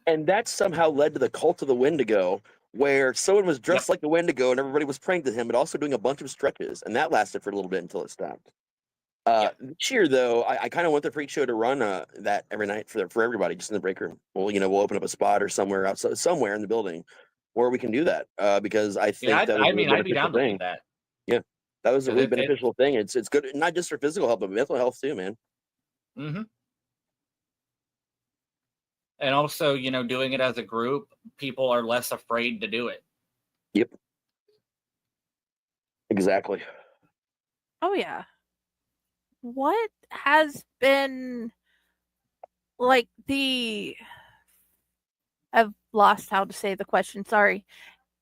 And that somehow led to the cult of the Wendigo, where someone was dressed like the Wendigo and everybody was praying to him, but also doing a bunch of stretches, and that lasted for a little bit until it stopped. This year, though, I kind of want the freak show to run that every night for everybody, just in the break room. Well, we'll open up a spot or somewhere outside, somewhere in the building where we can do that, because I think I'd be down to do that. Yeah, that was a really beneficial thing. It's good, not just for physical health, but mental health too, man. Mm-hmm. And also, doing it as a group, people are less afraid to do it. Yep. Exactly. Oh, yeah. What has been I've lost how to say the question, sorry.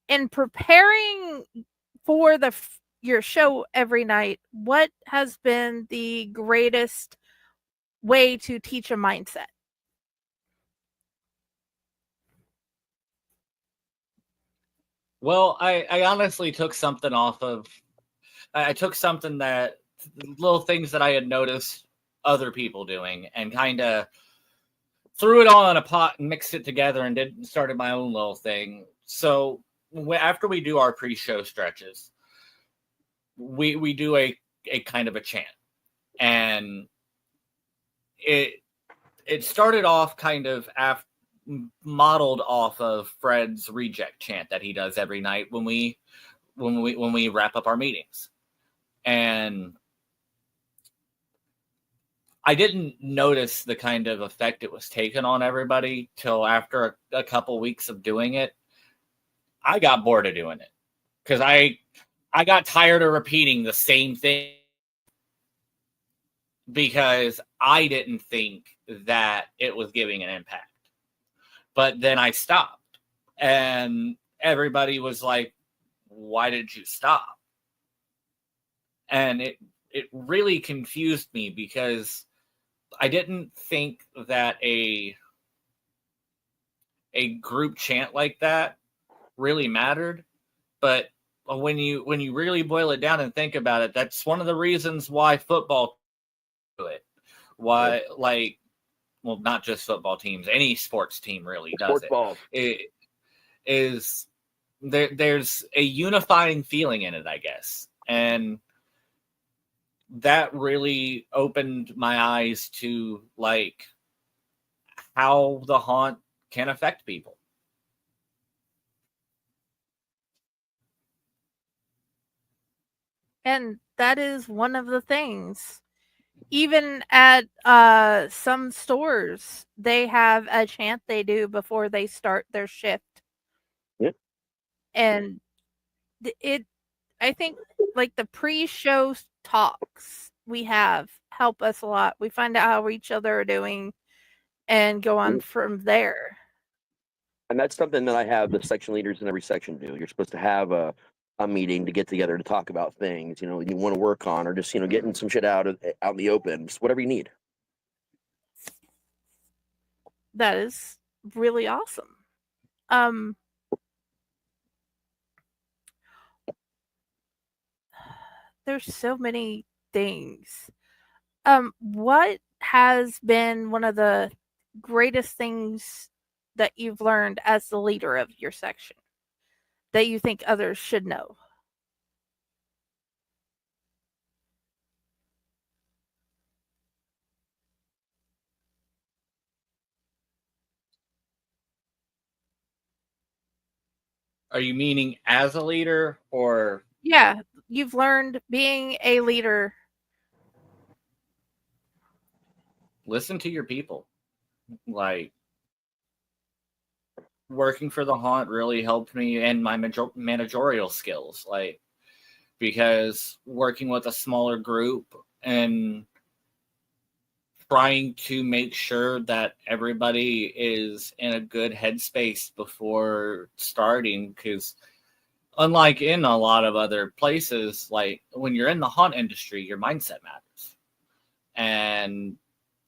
In preparing for your show every night, what has been the greatest way to teach a mindset? Well, I honestly took something that little things that I had noticed other people doing and kind of threw it all in a pot and mixed it together and started my own little thing. So after we do our pre-show stretches, we do a kind of a chant, and it started off kind of modeled off of Fred's reject chant that he does every night when we wrap up our meetings. And I didn't notice the kind of effect it was taking on everybody till after a couple weeks of doing it. I got bored of doing it because I got tired of repeating the same thing because I didn't think that it was giving an impact. But then I stopped, and everybody was like, why did you stop? And it really confused me because I didn't think that a group chant like that really mattered. But when you really boil it down and think about it, that's one of the reasons why football do it. Why, well, not just football teams, any sports team really does it. There's a unifying feeling in it, I guess. And that really opened my eyes to how the haunt can affect people. And that is one of the things. Even at some stores, they have a chant they do before they start their shift. Yep. And I think the pre-show talks we have help us a lot. We find out how each other are doing and go on from there. And that's something that I have the section leaders in every section do. You're supposed to have a a meeting to get together to talk about things, you want to work on, or just, getting some shit out in the open, just whatever you need. That is really awesome. There's so many things. What has been one of the greatest things that you've learned as the leader of your section that you think others should know? Are you meaning as a leader or? Yeah, you've learned being a leader. Listen to your people. Like, working for the haunt really helped me and my managerial skills. Like, because working with a smaller group and trying to make sure that everybody is in a good headspace before starting, because unlike in a lot of other places, like when you're in the haunt industry, your mindset matters, and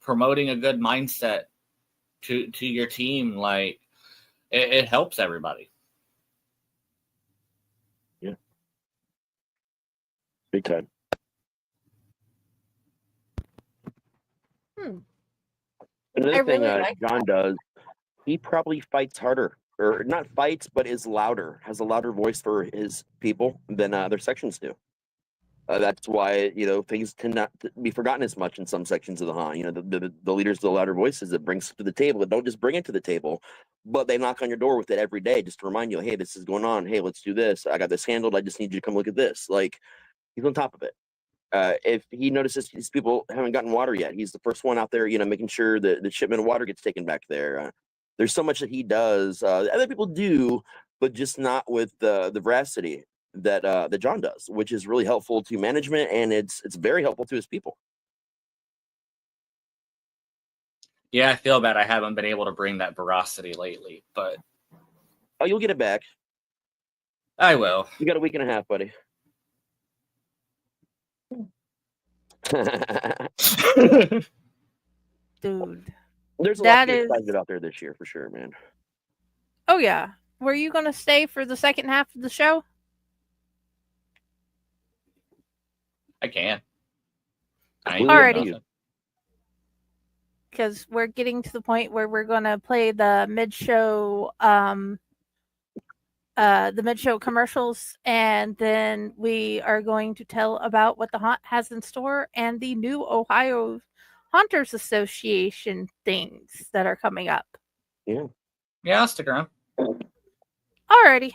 promoting a good mindset to your team, like it helps everybody. Yeah, big time. Another thing John does, he probably fights harder, or not fights, but is louder, has a louder voice for his people than other sections do. That's why, things tend not to be forgotten as much in some sections of the haunt. The leaders, the louder voices that brings to the table, that don't just bring it to the table, but they knock on your door with it every day just to remind you, hey, this is going on. Hey, let's do this. I got this handled. I just need you to come look at this. Like, he's on top of it. If he notices these people haven't gotten water yet, he's the first one out there, making sure that the shipment of water gets taken back there. There's so much that he does. Other people do, but just not with the veracity that John does, which is really helpful to management, and it's very helpful to his people. Yeah, I feel bad I haven't been able to bring that veracity lately, but you'll get it back. I will. You got a week and a half, buddy. Dude, there's a lot to get excited out there this year for sure, man. Oh yeah. Were you going to stay for the second half of the show? I can. Alrighty. Because we're getting to the point where we're going to play the mid-show commercials, and then we are going to tell about what the haunt has in store and the new Ohio Haunters Association things that are coming up. Yeah, I'll stick around. Alrighty.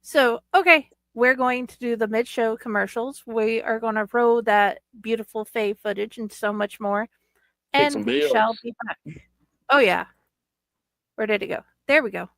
So, okay, we're going to do the mid-show commercials. We are going to roll that beautiful Faye footage and so much more. And we shall be back. Oh, yeah. Where did it go? There we go.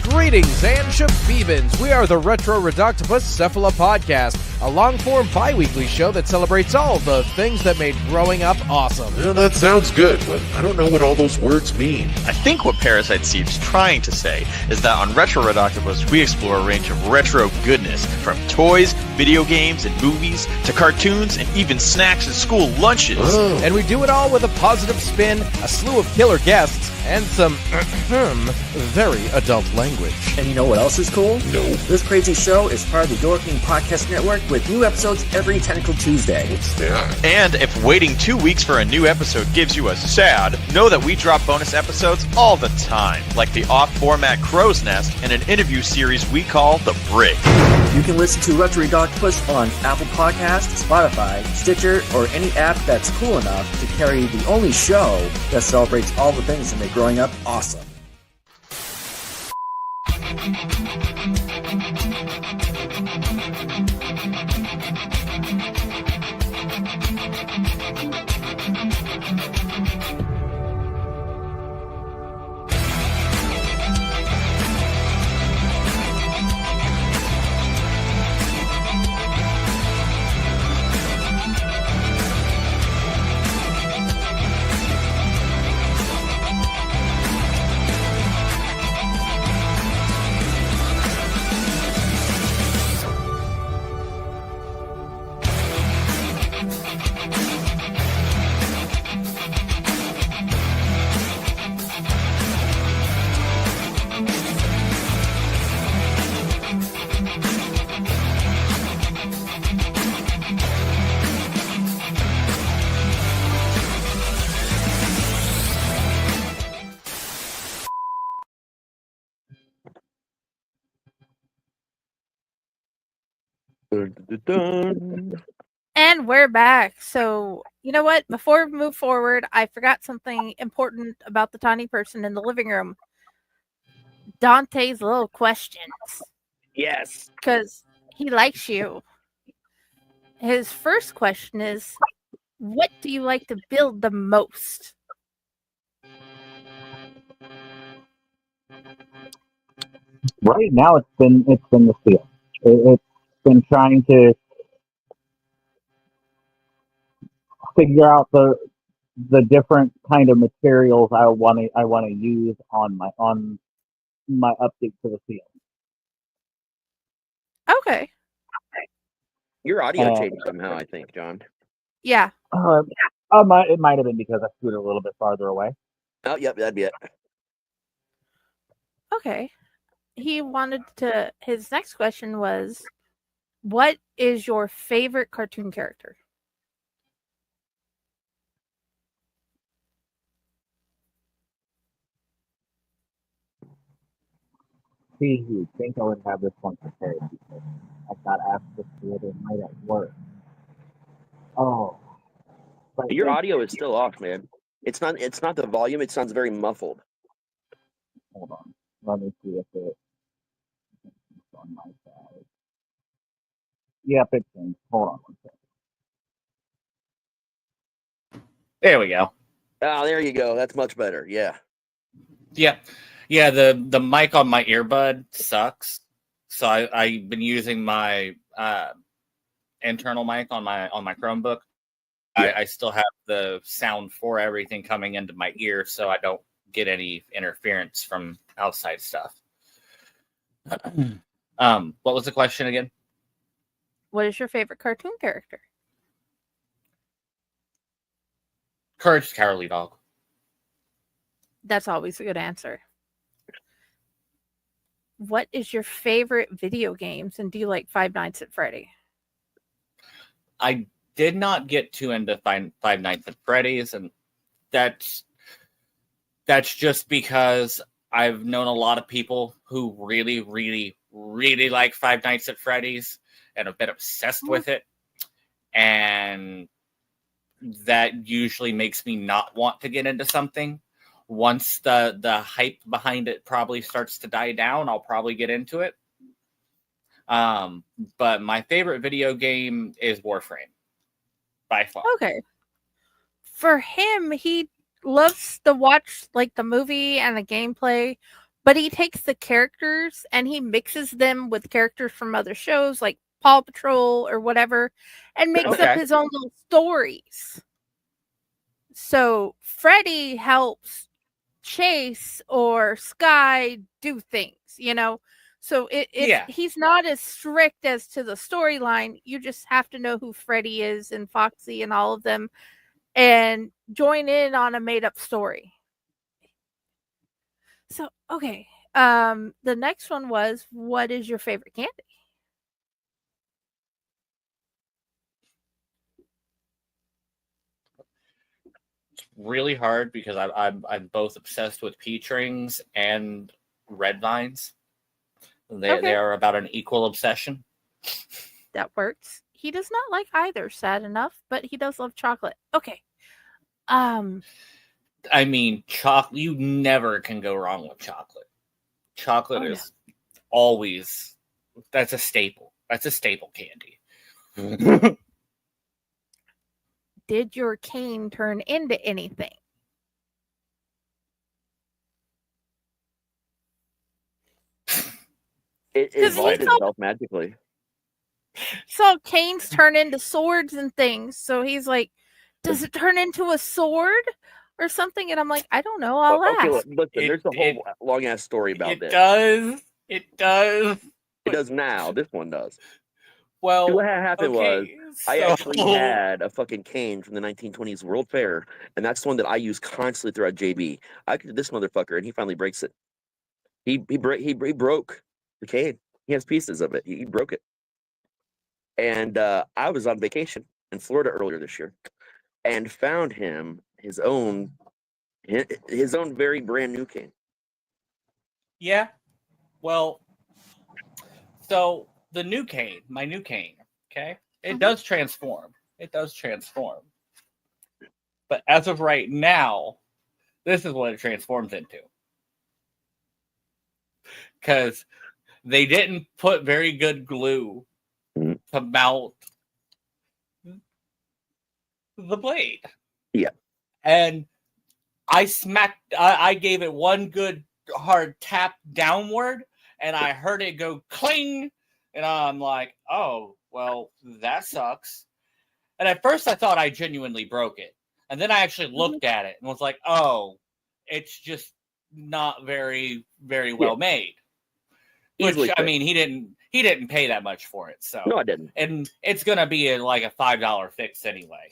Greetings and shabibans. We are the Retro Reductopus Cephala Podcast, a long-form bi-weekly show that celebrates all the things that made growing up awesome. Yeah, that sounds good, but I don't know what all those words mean. I think what Parasite Steve's trying to say is that on Retro Reductopus, we explore a range of retro goodness business, from toys, video games, and movies, to cartoons, and even snacks and school lunches. Oh. And we do it all with a positive spin, a slew of killer guests, and some very adult language. And you know what else is cool? No. This crazy show is part of the Your King Podcast Network with new episodes every Tentacle Tuesday. What's that? And if waiting 2 weeks for a new episode gives you a sad, know that we drop bonus episodes all the time, like the off-format Crow's Nest and an interview series we call The Brig. You can listen to Retro Octopus on Apple Podcasts, Spotify, Stitcher, or any app that's cool enough to carry the only show that celebrates all the things that make growing up awesome. And we're back. So, you know what? Before we move forward, I forgot something important about the tiny person in the living room. Dante's little questions. Yes. Because he likes you. His first question is, what do you like to build the most? Right now, it's been the steel. It's been trying to figure out the different kind of materials I want to use on my update to the steel. Okay. Your audio changed somehow, I think, John. Yeah. It might have been because I scooted a little bit farther away. Oh, yep, that'd be it. Okay. His next question was, what is your favorite cartoon character? See, you think I would have this one prepared because I got asked this the other night at work. Oh. But your audio is still off, man. It's not the volume, it sounds very muffled. Hold on. Let me see if it's on my side. Yep, it changed. Hold on one second. There we go. Oh, there you go. That's much better. Yeah. Yeah, the mic on my earbud sucks. So I've been using my internal mic on my Chromebook. Yeah. I still have the sound for everything coming into my ear, so I don't get any interference from outside stuff. What was the question again? What is your favorite cartoon character? Courage the Cowardly Dog. That's always a good answer. What is your favorite video games, and do you like Five Nights at Freddy? I did not get too into Five Nights at Freddy's, and that's just because I've known a lot of people who really, really, really like Five Nights at Freddy's and have been obsessed with it, and that usually makes me not want to get into something. Once the hype behind it probably starts to die down, I'll probably get into it. But my favorite video game is Warframe, by far. Okay. For him, he loves to watch like the movie and the gameplay, but he takes the characters and he mixes them with characters from other shows like Paw Patrol or whatever, and makes up his own little stories. So Freddy helps Chase or Sky do things, you know? So he's not as strict as to the storyline. You just have to know who Freddy is and Foxy and all of them and join in on a made up story. So, okay. The next one was, what is your favorite candy? It's really hard because I'm both obsessed with peach rings and red vines. They are about an equal obsession. That works. He does not like either, sad enough, but he does love chocolate. Okay. I mean, chocolate. You never can go wrong with chocolate. Chocolate is always, that's a staple. That's a staple candy. Did your cane turn into anything? It evolved itself magically. Saw canes turn into swords and things. So he's like, does it turn into a sword or something? And I'm like, I don't know. I'll ask. Listen, there's a whole long ass story about this. It does. It does now. This one does. Well, what happened was I actually had a fucking cane from the 1920s World Fair, and that's the one that I use constantly throughout JB. I could do this motherfucker, and he finally breaks it. He broke the cane. He has pieces of it. He broke it. And I was on vacation in Florida earlier this year, and found him his own very brand new cane. Yeah. Well, so the new cane, my new cane, okay, it does transform. It does transform. But as of right now, this is what it transforms into. Because they didn't put very good glue to mount the blade. Yeah. And I gave it one good hard tap downward, and I heard it go cling, and I'm like, oh, well, that sucks. And at first I thought I genuinely broke it. And then I actually looked at it and was like, oh, it's just not very, very well made. Which, I mean, he didn't pay that much for it. So no, I didn't. And it's gonna be like a $5 fix anyway.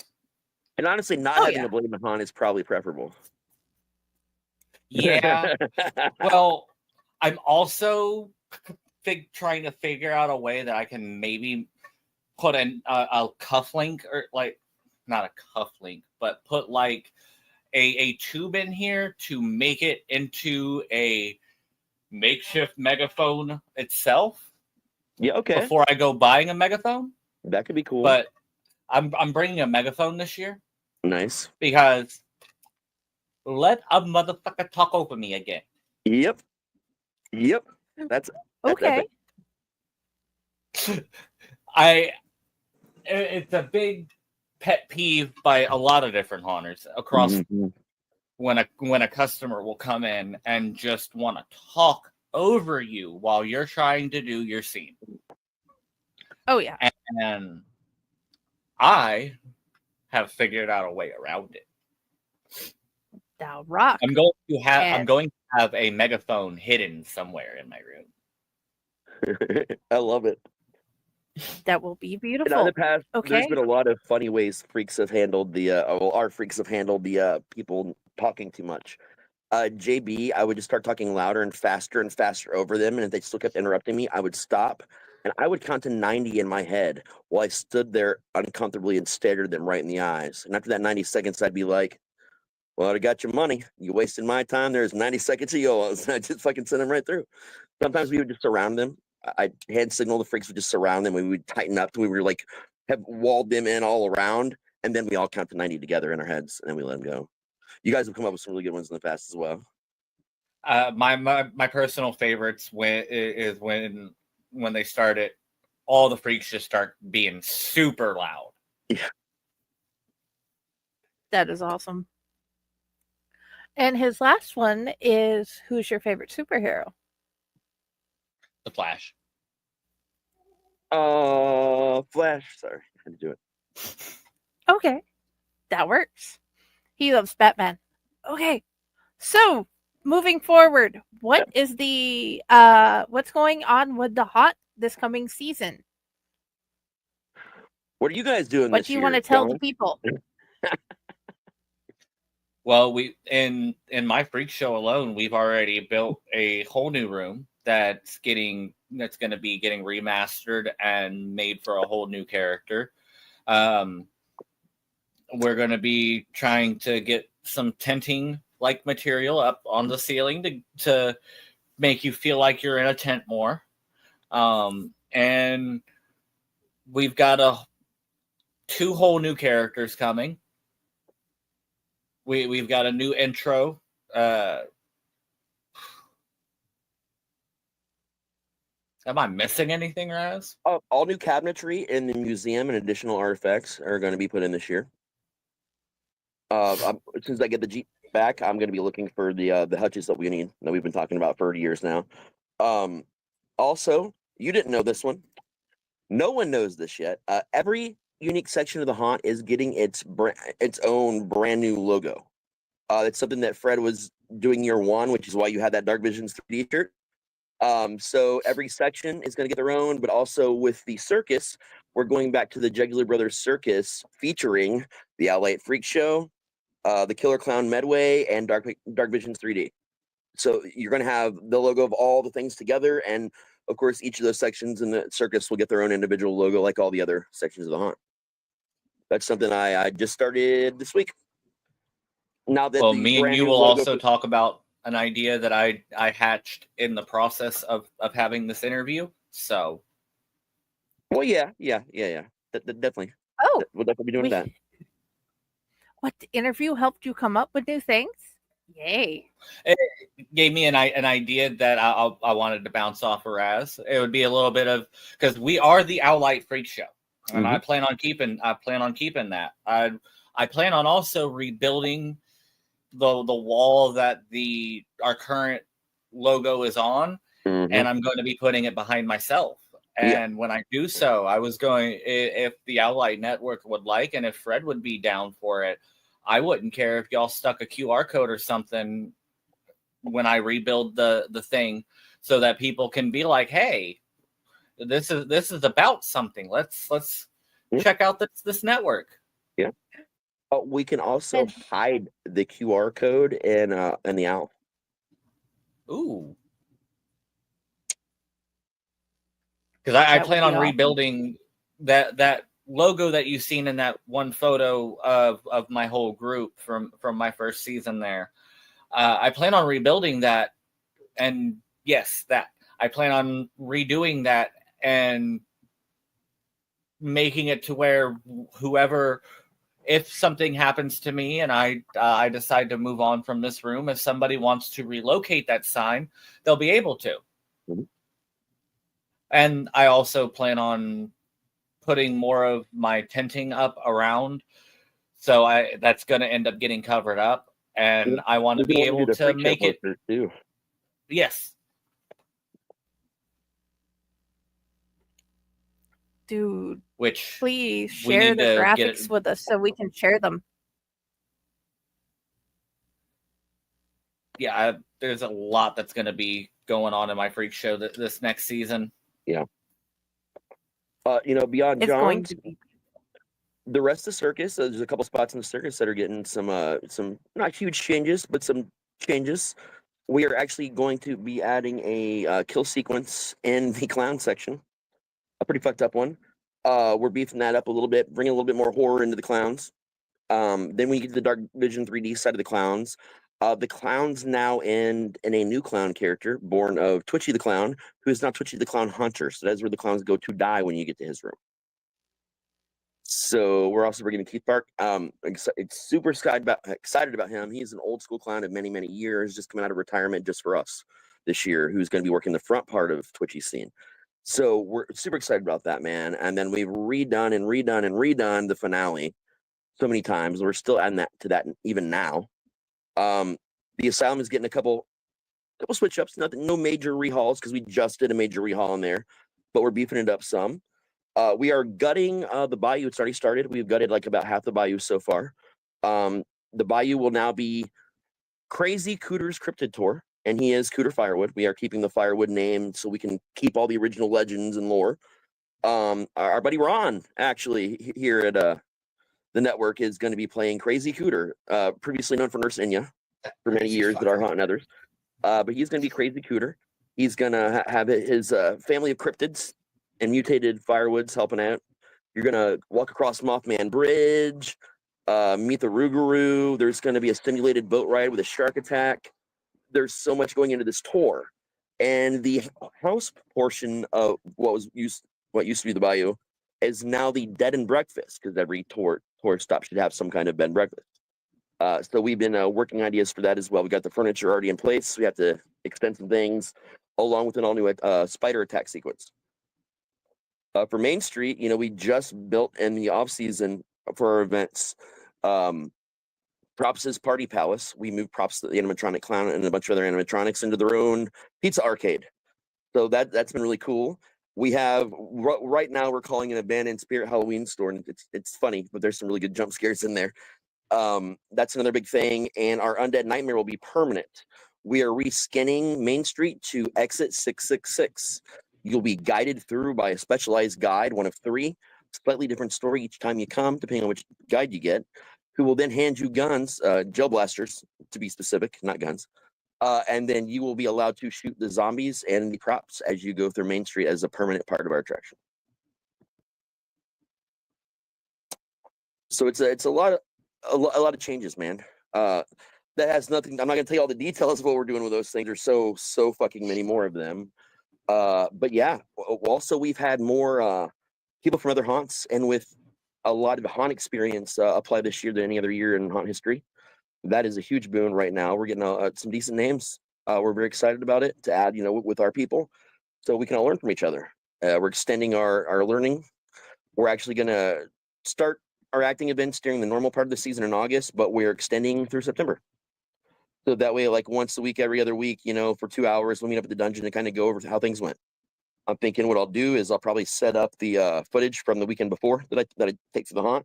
And honestly, not having a blade on is probably preferable. Yeah. Well, I'm also trying to figure out a way that I can maybe put a cuff link, or like not a cuff link, but put like a tube in here to make it into a makeshift megaphone itself. Yeah, okay. Before I go buying a megaphone. That could be cool. But I'm bringing a megaphone this year. Nice. Because let a motherfucker talk over me again. Yep. That's okay. It's a big pet peeve by a lot of different haunters across when a customer will come in and just want to talk over you while you're trying to do your scene. Oh yeah. And I have figured out a way around it. Thou rock. I'm going to have a megaphone hidden somewhere in my room. I love it. That will be beautiful. In the past, there's been a lot of funny ways freaks have handled our freaks have handled the people talking too much. JB, I would just start talking louder and faster over them, and if they still kept interrupting me, I would stop, and I would count to 90 in my head while I stood there uncomfortably and stared at them right in the eyes. And after that 90 seconds, I'd be like, well, I got your money. You wasted my time. There's 90 seconds of yours. I just fucking send them right through. Sometimes we would just surround them. I'd hand signal, the freaks would just surround them. We would tighten up. We were like, have walled them in all around. And then we all count to 90 together in our heads. And then we let them go. You guys have come up with some really good ones in the past as well. My personal favorites is when they started, all the freaks just start being super loud. Yeah. That is awesome. And his last one is, who's your favorite superhero? The Flash. Flash. Sorry, I had to do it. Okay, that works. He loves Batman. Okay, so moving forward, what is the what's going on with the haunt this coming season? What are you guys doing What this do you year, want to tell the John? people? Well, we in my freak show alone, we've already built a whole new room that's going to be getting remastered and made for a whole new character. We're going to be trying to get some tenting like material up on the ceiling to make you feel like you're in a tent more. And we've got 2 whole new characters coming. We've got a new intro. Am I missing anything, Raz? All new cabinetry in the museum and additional artifacts are going to be put in this year. Since I get the Jeep back, I'm going to be looking for the hutches that we need that we've been talking about for years now. Also, you didn't know this one. No one knows this yet. Every unique section of the haunt is getting its own brand new logo. It's something that Fred was doing year 1, which is why you had that Dark Visions 3D shirt. So every section is going to get their own, but also with the circus, we're going back to the Jugular Brothers Circus featuring the Outlight Freak Show, the Killer Clown Medway, and Dark Visions 3D. So you're going to have the logo of all the things together, and of course, each of those sections in the circus will get their own individual logo, like all the other sections of the haunt. That's something I just started this week. Now that me and you will also talk about an idea that I hatched in the process of having this interview. So, well, yeah, definitely. Oh, we'll definitely be doing that. What interview helped you come up with new things? Yay! It gave me an idea that I wanted to bounce off of Raz. It would be a little bit of, because we are the Outlight Freak Show, and I plan on keeping that. I plan on also rebuilding the wall that our current logo is on, and I'm going to be putting it behind myself. And when I do so, I was going, if the Outlight Network would like, and if Fred would be down for it, I wouldn't care if y'all stuck a QR code or something when I rebuild the thing, so that people can be like, hey, this is about something. Let's check out this network. Yeah. We can also hide the QR code in the owl. Ooh. Because I plan on rebuilding that logo that you've seen in that one photo of my whole group from my first season there. I plan on rebuilding that, and yes, that I plan on redoing that and making it to where whoever, if something happens to me and I decide to move on from this room, if somebody wants to relocate that sign, they'll be able to. And I also plan on putting more of my tenting up around, so that's going to end up getting covered up, and I want to be able to make it too. Yes, dude. Which please share the graphics with us so we can share them. Yeah, there's a lot that's going to be going on in my freak show this next season. Yeah. Beyond John's, the rest of the circus, there's a couple spots in the circus that are getting some not huge changes, but some changes. We are actually going to be adding a kill sequence in the clown section, a pretty fucked up one. We're beefing that up a little bit, bringing a little bit more horror into the clowns. Then we get to the Dark Vision 3D side of the clowns. The clowns now end in a new clown character born of Twitchy the Clown, who is now Twitchy the Clown Hunter. So that's where the clowns go to die when you get to his room. So we're also bringing Keith Park. It's super excited about him. He's an old school clown of many, many years, just coming out of retirement just for us this year, who's going to be working the front part of Twitchy's scene. So we're super excited about that, man. And then we've redone the finale so many times. We're still adding that even now. The asylum is getting a couple switch ups, no major rehauls, because we just did a major rehaul in there, but we're beefing it up some. We are gutting the bayou. It's already started. We've gutted like about half the bayou so far. The bayou will now be Crazy Cooter's Cryptid Tour, and he is Cooter Firewood. We are keeping the Firewood name so we can keep all the original legends and lore. Our buddy Ron, actually, here at the network, is going to be playing Crazy Cooter, previously known for Nurse Inya for many years at our Haunt and Others. But he's going to be Crazy Cooter. He's going to have his family of cryptids and mutated firewoods helping out. You're going to walk across Mothman Bridge, meet the Rougarou. There's going to be a simulated boat ride with a shark attack. There's so much going into this tour. And the house portion of what used to be the bayou is now the bed and breakfast, because every tour stop should have some kind of bed and breakfast. So we've been working ideas for that as well. We got the furniture already in place. We have to extend some things along with an all-new spider attack sequence. For Main Street, we just built in the off-season for our events, Props' Party Palace. We moved Props, the animatronic clown, and a bunch of other animatronics into their own pizza arcade. So that's been really cool. We have right now we're calling it Abandoned Spirit Halloween Store, and it's funny, but there's some really good jump scares in there. That's another big thing, and our Undead Nightmare will be permanent. We are reskinning Main Street to exit 666. You'll be guided through by a specialized guide, one of 3, slightly different story each time you come, depending on which guide you get, who will then hand you guns, gel blasters, to be specific, not guns. And then you will be allowed to shoot the zombies and the props as you go through Main Street as a permanent part of our attraction. So it's a lot of changes, man. That has nothing. I'm not gonna tell you all the details of what we're doing with those things. There's so fucking many more of them. But yeah, also we've had more people from other haunts, and with a lot of haunt experience apply this year than any other year in haunt history. That is a huge boon right now. We're getting some decent names. We're very excited about it to add, with our people, so we can all learn from each other. We're extending our learning. We're actually going to start our acting events during the normal part of the season in August, but we're extending through September. So that way, like once a week, every other week, for 2 hours, we'll meet up at the dungeon and kind of go over how things went. I'm thinking what I'll do is I'll probably set up the footage from the weekend before that I take to the haunt,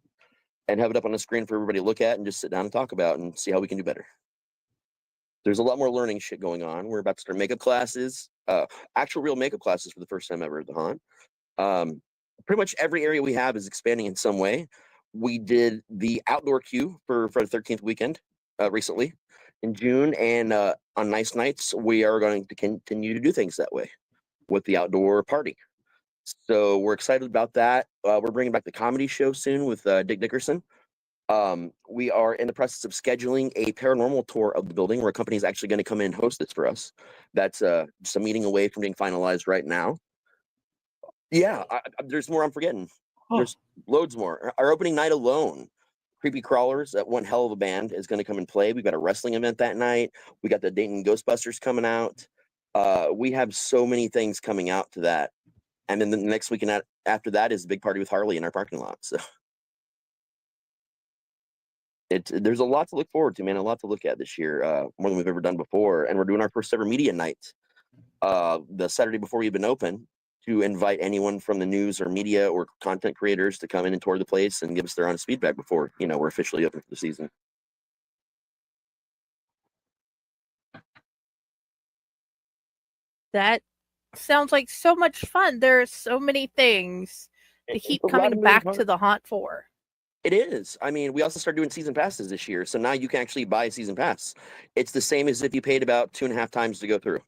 and have it up on the screen for everybody to look at and just sit down and talk about and see how we can do better. There's a lot more learning shit going on. We're about to start makeup classes, actual real makeup classes for the first time ever at the haunt. Pretty much every area we have is expanding in some way. We did the outdoor queue for the 13th weekend recently in June, and on nice nights, we are going to continue to do things that way with the outdoor party. So we're excited about that. We're bringing back the comedy show soon with Dick Dickerson. We are in the process of scheduling a paranormal tour of the building where a company is actually going to come in and host this for us. That's just a meeting away from being finalized right now. Yeah, there's more I'm forgetting. There's loads more. Our opening night alone, Creepy Crawlers, that one hell of a band, is going to come and play. We've got a wrestling event that night. We got the Dayton Ghostbusters coming out. We have so many things coming out to that. And then the next weekend after that is a big party with Harley in our parking lot. So there's a lot to look forward to, man. A lot to look at this year, more than we've ever done before. And we're doing our first ever media night the Saturday before we've been open, to invite anyone from the news or media or content creators to come in and tour the place and give us their honest feedback before we're officially open for the season. That sounds like so much fun. There's so many things to keep coming back to the haunt for. It is. I mean, we also started doing season passes this year, so now you can actually buy a season pass. It's the same as if you paid about 2.5 times to go through,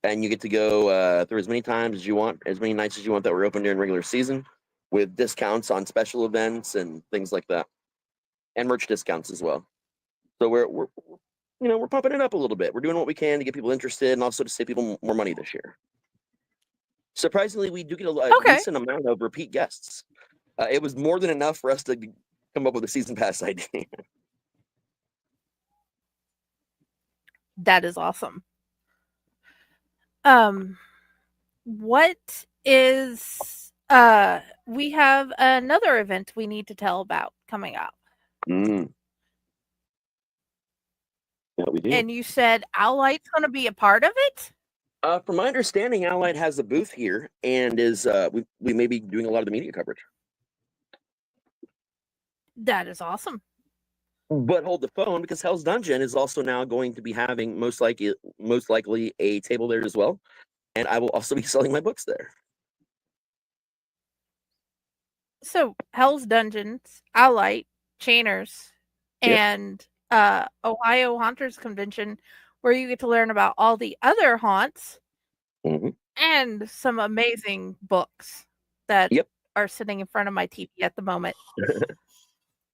and you get to go through as many times as you want, as many nights as you want that were open during regular season, with discounts on special events and things like that, and merch discounts as well. So we're pumping it up a little bit. We're doing what we can to get people interested and also to save people more money this year. Surprisingly, we do get a decent amount of repeat guests. It was more than enough for us to come up with a season pass idea. That is awesome. What is we have another event we need to tell about coming up. Yeah, we do. And you said Allight's going to be a part of it? From my understanding, Allied has a booth here and is we may be doing a lot of the media coverage. That is awesome. But hold the phone, because Hell's Dungeon is also now going to be having most likely a table there as well, and I will also be selling my books there. So Hell's Dungeons, Owlite, Chainers, and Ohio Haunters Convention, where you get to learn about all the other haunts and some amazing books that are sitting in front of my TV at the moment.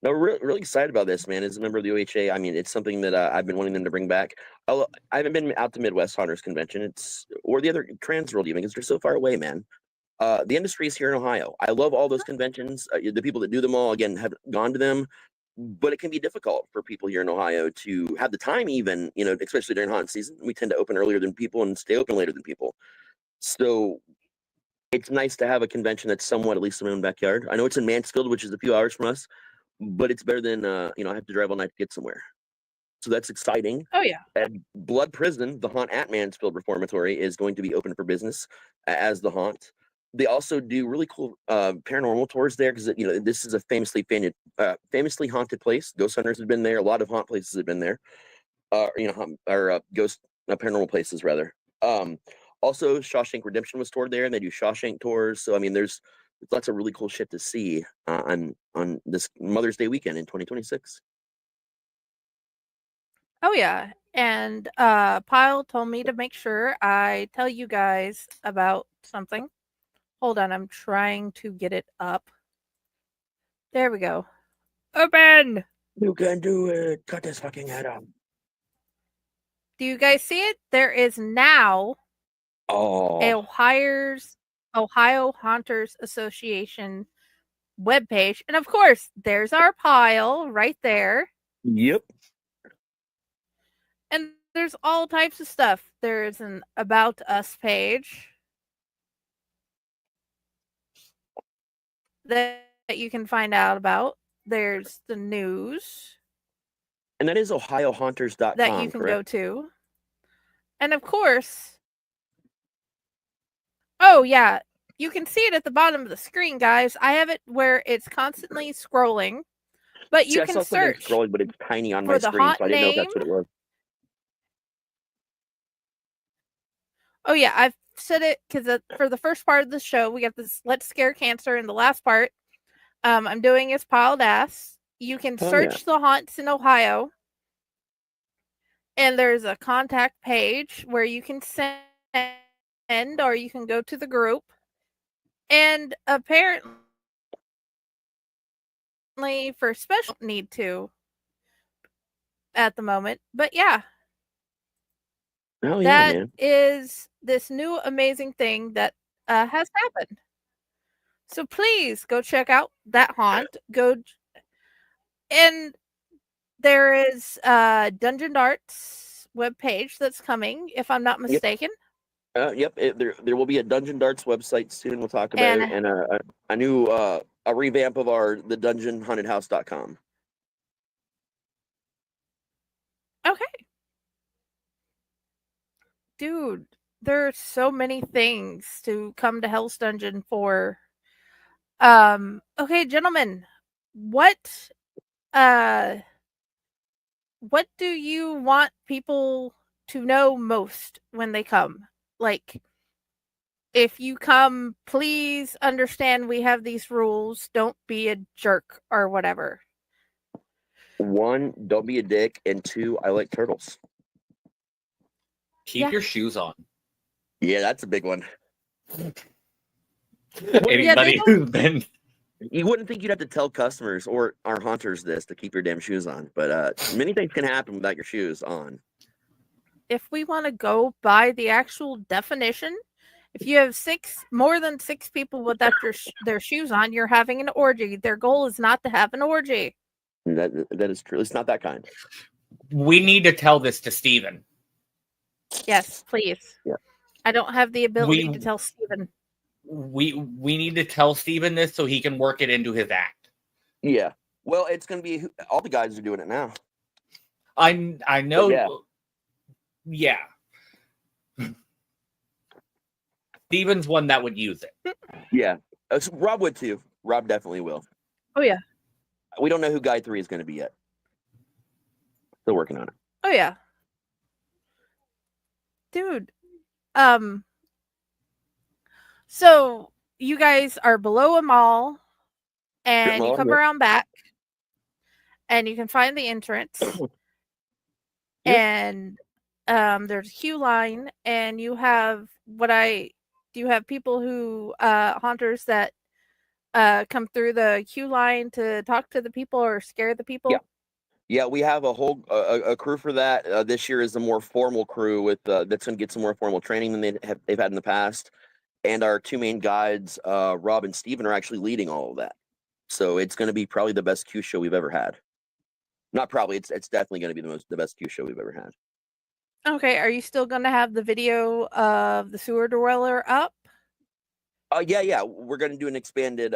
No, really excited about this, man. As a member of the OHA, I mean, it's something that I've been wanting them to bring back. I haven't been out to Midwest Haunters Convention, or the other Trans World even, because they're so far away, man. The industry is here in Ohio. I love all those conventions. The people that do them all, again, have gone to them, but it can be difficult for people here in Ohio to have the time, even, especially during haunt season. We tend to open earlier than people and stay open later than people. So it's nice to have a convention that's somewhat at least in my own backyard. I know it's in Mansfield, which is a few hours from us, but it's better than I have to drive all night to get somewhere. So that's exciting. Oh yeah. And Blood Prison, the haunt at Mansfield Reformatory, is going to be open for business as the haunt. They also do really cool paranormal tours there, because this is a famously haunted place. Ghost hunters have been there. A lot of haunt places have been there. Ghost paranormal places rather. Also, Shawshank Redemption was toured there, and they do Shawshank tours. So I mean, there's lots of really cool shit to see on this Mother's Day weekend in 2026. Oh yeah, and Pyle told me to make sure I tell you guys about something. Hold on, I'm trying to get it up. There we go. Open! You can do it. Cut this fucking head up. Do you guys see it? There is now Ohio Haunters Association webpage. And of course, there's our Pyle right there. Yep. And there's all types of stuff. There's an About Us page that you can find out about. There's the news. And that is ohiohaunters.com. That you can go to. And of course, oh yeah, you can see it at the bottom of the screen, guys. I have it where it's constantly scrolling, but you can search. Scrolling, but it's tiny on my screen, so I didn't know if that's what it was. Oh yeah, I've said it because for the first part of the show, we got this Let's Scare Cancer, and the last part I'm doing is Piled Ass. You can search the haunts in Ohio, and there's a contact page where you can send, or you can go to the group. And apparently, for special need to at the moment, but yeah. Oh yeah, that is this new amazing thing that has happened. So please go check out that haunt. And there is Dungeon Darts webpage that's coming, if I'm not mistaken. Yep. There will be a Dungeon Darts website soon. We'll talk about it, and a new a revamp of the dungeonhauntedhouse.com. Okay. Dude, there are so many things to come to Hell's Dungeon for. Okay, gentlemen, what do you want people to know most when they come? Like, if you come, please understand we have these rules. Don't be a jerk or whatever. 1, don't be a dick, and 2, I like turtles. Keep your shoes on. Yeah, that's a big one. Anybody who's been... You wouldn't think you'd have to tell customers or our haunters this to keep your damn shoes on, but many things can happen without your shoes on. If we want to go by the actual definition, if you have more than 6 people without their shoes on, you're having an orgy. Their goal is not to have an orgy. That is true. It's not that kind. We need to tell this to Steven. Yes, please. Yeah. I don't have the ability to tell Steven. We need to tell Steven this so he can work it into his act. Yeah. Well, it's going to be all the guys are doing it now. I know. Yeah. Steven's one that would use it. Yeah. So Rob would too. Rob definitely will. Oh yeah. We don't know who Guy 3 is going to be yet. Still working on it. Oh yeah. Dude. So you guys are below a mall and you mall, come yep. around back and you can find the entrance. Yep. And there's a queue line and you have do you have people who haunters that come through the queue line to talk to the people or scare the people? Yeah, we have a whole a crew for that. This year is a more formal crew with that's going to get some more formal training than they've had in the past. And our two main guides, Rob and Steven, are actually leading all of that. So it's going to be probably the best Q show we've ever had. Not probably, it's definitely going to be the best Q show we've ever had. Okay, are you still going to have the video of the sewer dweller up? Yeah, we're going to do an expanded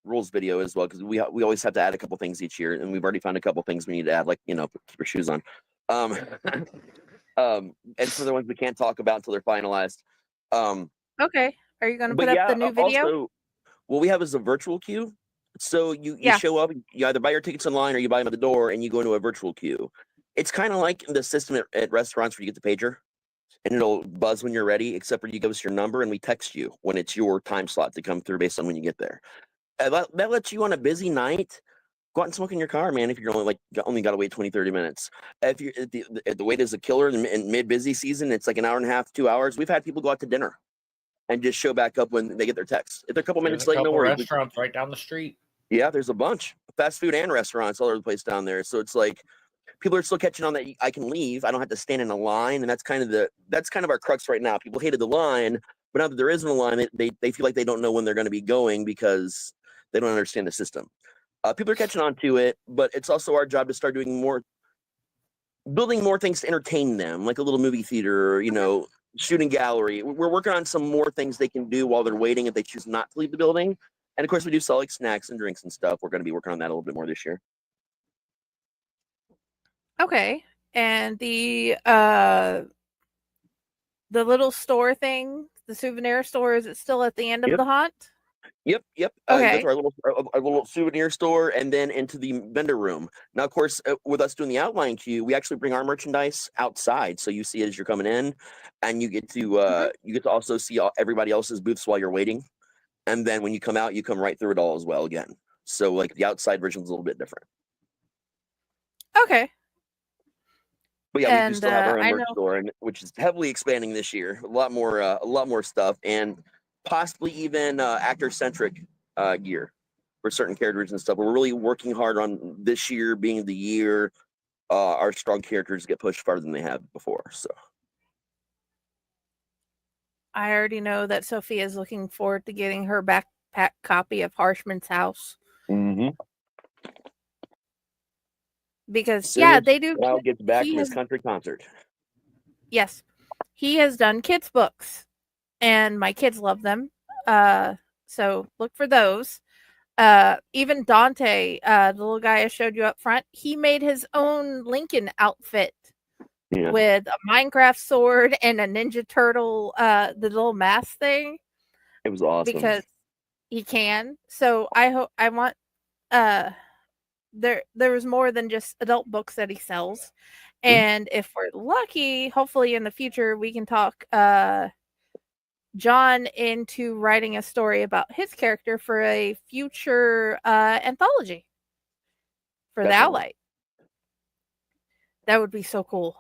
rules video as well, because we always have to add a couple things each year, and we've already found a couple things we need to add, like keep your shoes on, and some of the ones we can't talk about until they're finalized. Okay, are you going to But put up yeah, the new video? also, what we have is a virtual queue. So you Yeah. show up, you either buy your tickets online or you buy them at the door, and you go into a virtual queue. It's kind of like the system at restaurants where you get the pager, and it'll buzz when you're ready, except for you give us your number and we text you when it's your time slot to come through based on when you get there. That lets you on a busy night go out and smoke in your car, man. If you're only got to wait 20-30 minutes. If you if the wait is a killer in mid busy season, it's like an hour and a half, 2 hours. We've had people go out to dinner and just show back up when they get their text. If they're a couple minutes late, no worries. Restaurants right down the street. Yeah, there's a bunch. Fast food and restaurants all over the place down there. So it's like people are still catching on that I can leave. I don't have to stand in a line, and that's kind of our crux right now. People hated the line, but now that there isn't a line, they feel like they don't know when they're going to be going because they don't understand the system. People are catching on to it, but it's also our job to start building more things to entertain them, like a little movie theater, shooting gallery. We're working on some more things they can do while they're waiting if they choose not to leave the building. And of course, we do sell like snacks and drinks and stuff. We're going to be working on that a little bit more this year. Okay, and the little store thing, the souvenir store, is it still at the end of the haunt? Yep. Okay. That's our little souvenir store, and then into the vendor room. Now, of course, with us doing the outline queue, we actually bring our merchandise outside, so you see it as you're coming in, and you get to also see everybody else's booths while you're waiting. And then when you come out, you come right through it all as well again. So like the outside version is a little bit different. Okay. But yeah, we do still have our own merch store, which is heavily expanding this year. A lot more stuff, and possibly even actor-centric gear for certain characters and stuff. But we're really working hard on this year being the year our strong characters get pushed farther than they have before. So I already know that Sophia is looking forward to getting her backpack copy of Harshman's House. Mm-hmm. Because they do. Now gets back from his country concert. Yes, he has done kids' books, and my kids love them. So look for those. Even Dante, the little guy I showed you up front, he made his own Lincoln outfit with a Minecraft sword and a Ninja Turtle, the little mask thing. It was awesome because he can. So I want there was more than just adult books that he sells. And if we're lucky, hopefully in the future we can talk John into writing a story about his character for a future anthology for the Outlight. That would be so cool.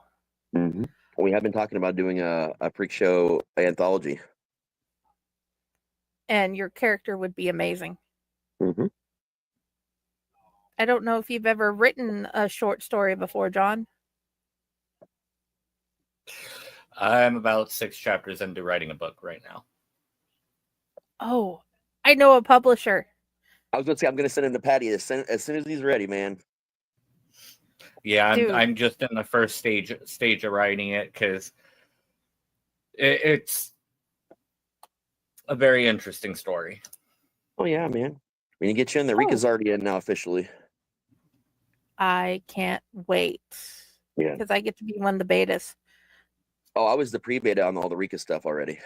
Mm-hmm. We have been talking about doing a freak show anthology. And your character would be amazing. Mm-hmm. I don't know if you've ever written a short story before, John. I'm about 6 chapters into writing a book right now. Oh, I know a publisher. I was going to say I'm going to send him to Patty as soon as he's ready, man. Yeah, I'm just in the first stage of writing it because it's a very interesting story. Oh yeah, man. When you get you in there, Rika's already in now officially. I can't wait. Yeah. Because I get to be one of the betas. Oh, I was the pre-beta on all the Rika stuff already.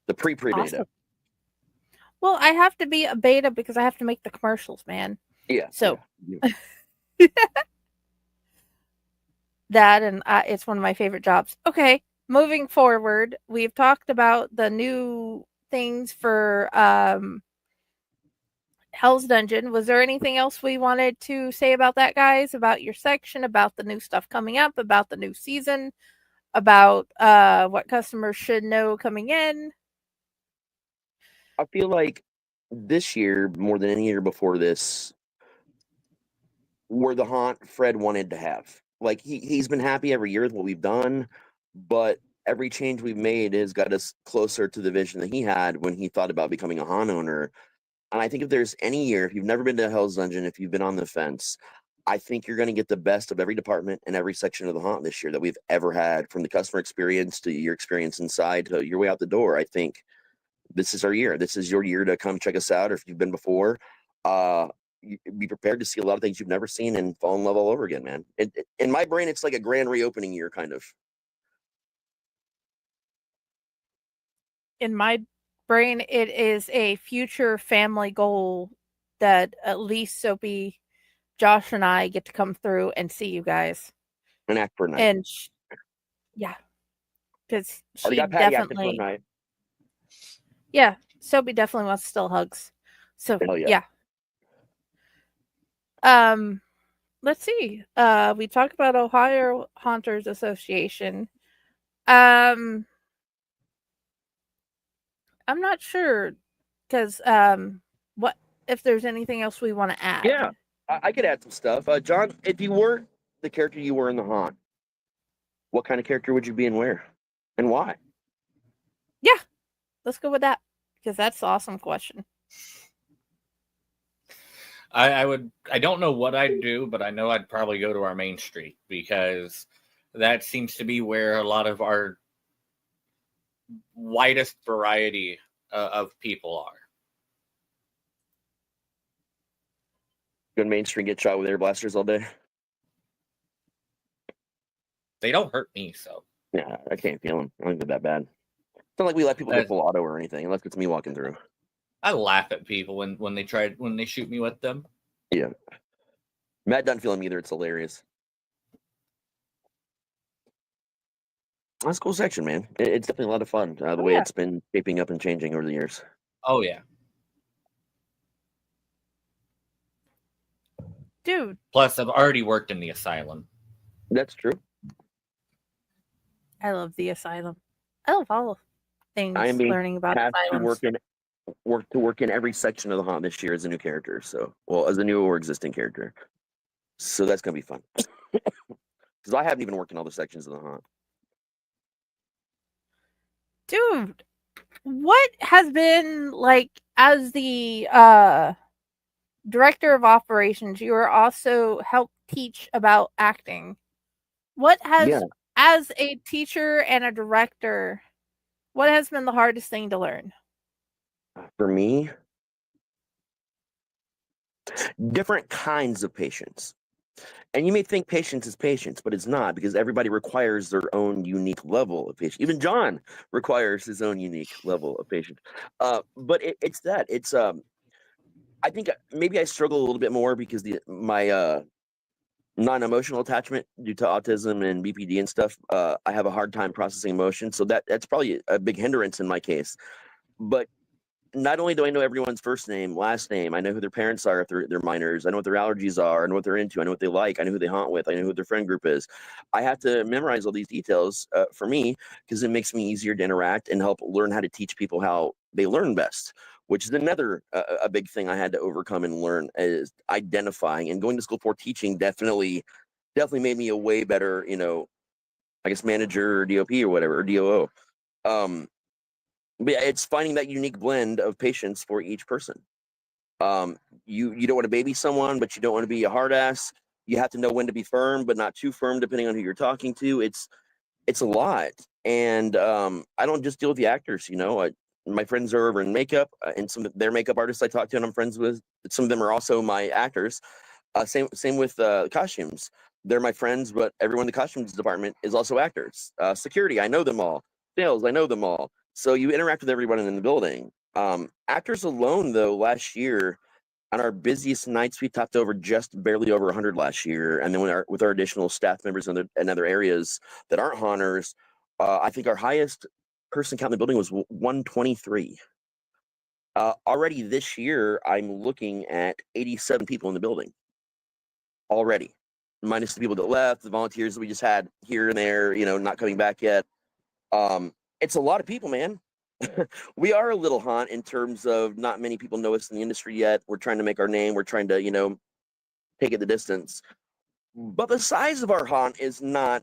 The pre-beta. Awesome. Well, I have to be a beta because I have to make the commercials, man. Yeah. So. Yeah. that, and it's one of my favorite jobs. Okay, moving forward, we've talked about the new things for Hell's Dungeon. Was there anything else we wanted to say about that, guys? About your section, about the new stuff coming up, about the new season, about what customers should know coming in? I feel like this year, more than any year before this, were the haunt Fred wanted to have. Like he's been happy every year with what we've done, but every change we've made has got us closer to the vision that he had when he thought about becoming a haunt owner. And I think if there's any year, if you've never been to Hell's Dungeon, if you've been on the fence, I think you're going to get the best of every department and every section of the haunt this year that we've ever had, from the customer experience to your experience inside to your way out the door. I think this is our year. This is your year to come check us out. Or if you've been before, be prepared to see a lot of things you've never seen and fall in love all over again, man. In my brain, it's like a grand reopening year, kind of. In my brain, it is a future family goal that at least Soapy, Josh, and I get to come through and see you guys. And act for a night. And yeah, because she got Patty acting for a definitely, night. yeah, Soapy definitely wants still hugs. So Hell yeah. Let's see. We talked about Ohio Haunters Association. I'm not sure because what if there's anything else we want to add? Yeah, I could add some stuff. John, if you weren't the character you were in the haunt, what kind of character would you be and where, and why? Yeah, let's go with that because that's an awesome question. I don't know what I'd do, but I know I'd probably go to our main street because that seems to be where a lot of our widest variety of people are. Good Main Street, get shot with air blasters all day. They don't hurt me, so. Yeah, I can't feel them. I don't think they're that bad. It's not like we let people get full auto or anything, unless it's me walking through. I laugh at people when they shoot me with them. Yeah. Matt doesn't feel them either. It's hilarious. That's a cool section, man. It's definitely a lot of fun. The way it's been shaping up and changing over the years. Oh, yeah. Dude. Plus, I've already worked in the asylum. That's true. I love the asylum. I love all things I am learning about asylums. To work in every section of the haunt this year as a new character. So, well, as a new or existing character. So that's gonna be fun. Because I haven't even worked in all the sections of the haunt. Dude, what has been like as the director of operations? You are also helped teach about acting. What has, as a teacher and a director, what has been the hardest thing to learn? For me, different kinds of patience. And you may think patience is patience, but it's not, because everybody requires their own unique level of patience. Even John requires his own unique level of patience. But it's that. It's I think maybe I struggle a little bit more because my non-emotional attachment due to autism and BPD and stuff. I have a hard time processing emotion, so that's probably a big hindrance in my case. But not only do I know everyone's first name, last name, I know who their parents are if they're minors. I know what their allergies are. I know what they're into. I know what they like. I know who they haunt with. I know who their friend group is. I have to memorize all these details for me because it makes me easier to interact and help learn how to teach people how they learn best, which is another a big thing I had to overcome and learn, is identifying. And going to school for teaching definitely made me a way better, I guess manager or DOP or whatever, or DOO. But yeah, it's finding that unique blend of patience for each person. You don't want to baby someone, but you don't want to be a hard ass. You have to know when to be firm, but not too firm, depending on who you're talking to. It's a lot. And I don't just deal with the actors, my friends are over in makeup, and some of their makeup artists I talk to and I'm friends with. Some of them are also my actors. Same with costumes. They're my friends, but everyone in the costumes department is also actors. Security, I know them all. Sales, I know them all. So you interact with everyone in the building. Actors alone, though, last year, On our busiest nights, we topped over just barely over 100 last year. And then with our additional staff members in other areas that aren't haunters, I think our highest person count in the building was 123. Already this year, I'm looking at 87 people in the building. Already. Minus the people that left, the volunteers that we just had here and there, not coming back yet. It's a lot of people, man. We are a little haunt in terms of not many people know us in the industry yet. We're trying to make our name. We're trying to, take it the distance. But the size of our haunt is not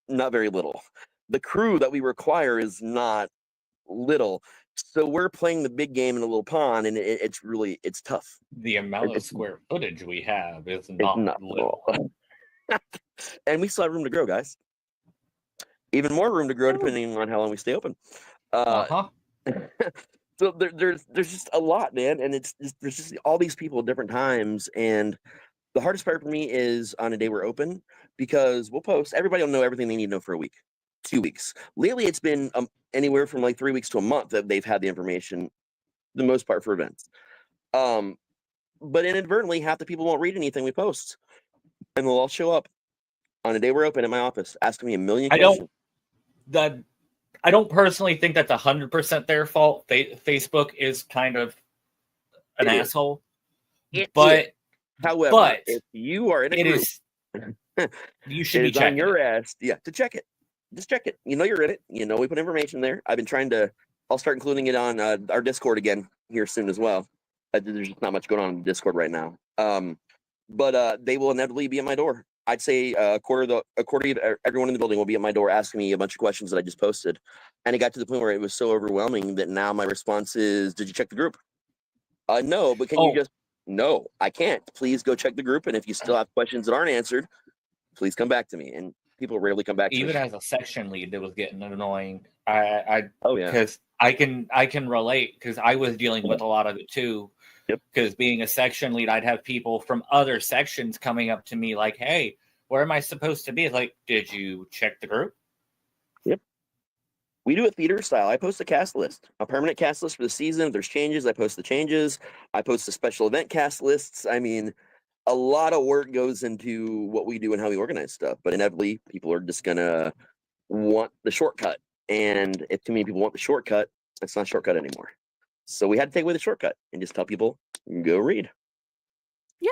very little. The crew that we require is not little. So we're playing the big game in a little pond, and it's tough. The amount of square footage we have is not little. And we still have room to grow, guys. Even more room to grow depending on how long we stay open. So there's just a lot, man, and there's just all these people at different times, and the hardest part for me is on a day we're open, because we'll post. Everybody will know everything they need to know for a week, 2 weeks. Lately, it's been anywhere from like 3 weeks to a month that they've had the information, the most part, for events. But inadvertently, half the people won't read anything we post, and they'll all show up on a day we're open in my office asking me a million questions. I don't personally think that's 100% their fault. Facebook is kind of an asshole. However, if you are in a group, you should be checking on your ass. Yeah, to check it. Just check it. You're in it. We put information there. I've been trying to. I'll start including it on our Discord again here soon as well. There's just not much going on in Discord right now. But they will inevitably be at my door. I'd say a quarter of everyone in the building will be at my door asking me a bunch of questions that I just posted. And it got to the point where it was so overwhelming that now my response is, did you check the group? No, but can you just, no, I can't. Please go check the group. And if you still have questions that aren't answered, please come back to me. And people rarely come back to me. Even as a section lead, it was getting annoying. Because I can relate, because I was dealing with a lot of it too. Yep. Because being a section lead, I'd have people from other sections coming up to me like, hey, where am I supposed to be? It's like, did you check the group? Yep. We do it theater style. I post a cast list, a permanent cast list for the season. If there's changes, I post the changes. I post the special event cast lists. I mean, a lot of work goes into what we do and how we organize stuff. But inevitably, people are just going to want the shortcut. And if too many people want the shortcut, it's not a shortcut anymore. So we had to take away the shortcut and just tell people, go read. Yeah.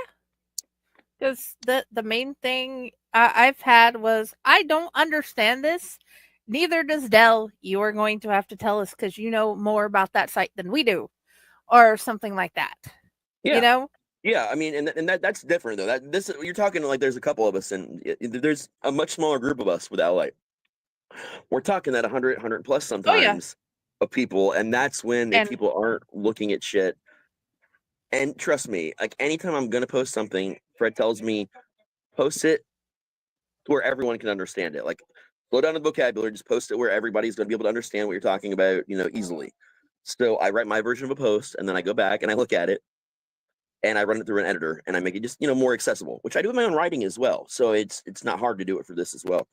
Because the main thing I've had was, I don't understand this. Neither does Dell. You are going to have to tell us, because you know more about that site than we do. Or something like that. Yeah. Yeah, I mean, and that's different, though. You're talking like there's a couple of us, and there's a much smaller group of us with Ally. We're talking that 100 plus sometimes. Of people, and that's when if people aren't looking at shit. And trust me, like anytime I'm gonna post something, Fred tells me, post it to where everyone can understand it. Like, slow down the vocabulary, just post it where everybody's gonna be able to understand what you're talking about, easily. So I write my version of a post, and then I go back and I look at it, and I run it through an editor, and I make it just more accessible, which I do with my own writing as well. So it's not hard to do it for this as well.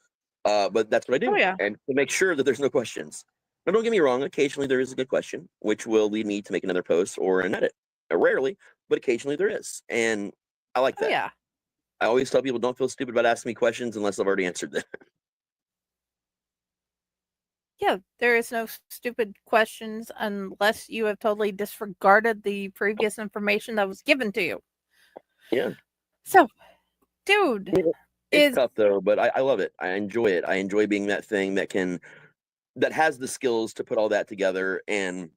But that's what I do, and to make sure that there's no questions. Now, don't get me wrong. Occasionally there is a good question, which will lead me to make another post or an edit. Rarely, but occasionally there is. And I like that. I always tell people, don't feel stupid about asking me questions unless I've already answered them. Yeah, there is no stupid questions unless you have totally disregarded the previous information that was given to you. Yeah. So, dude. It's tough, though, but I love it. I enjoy it. I enjoy being that thing that has the skills to put all that together, and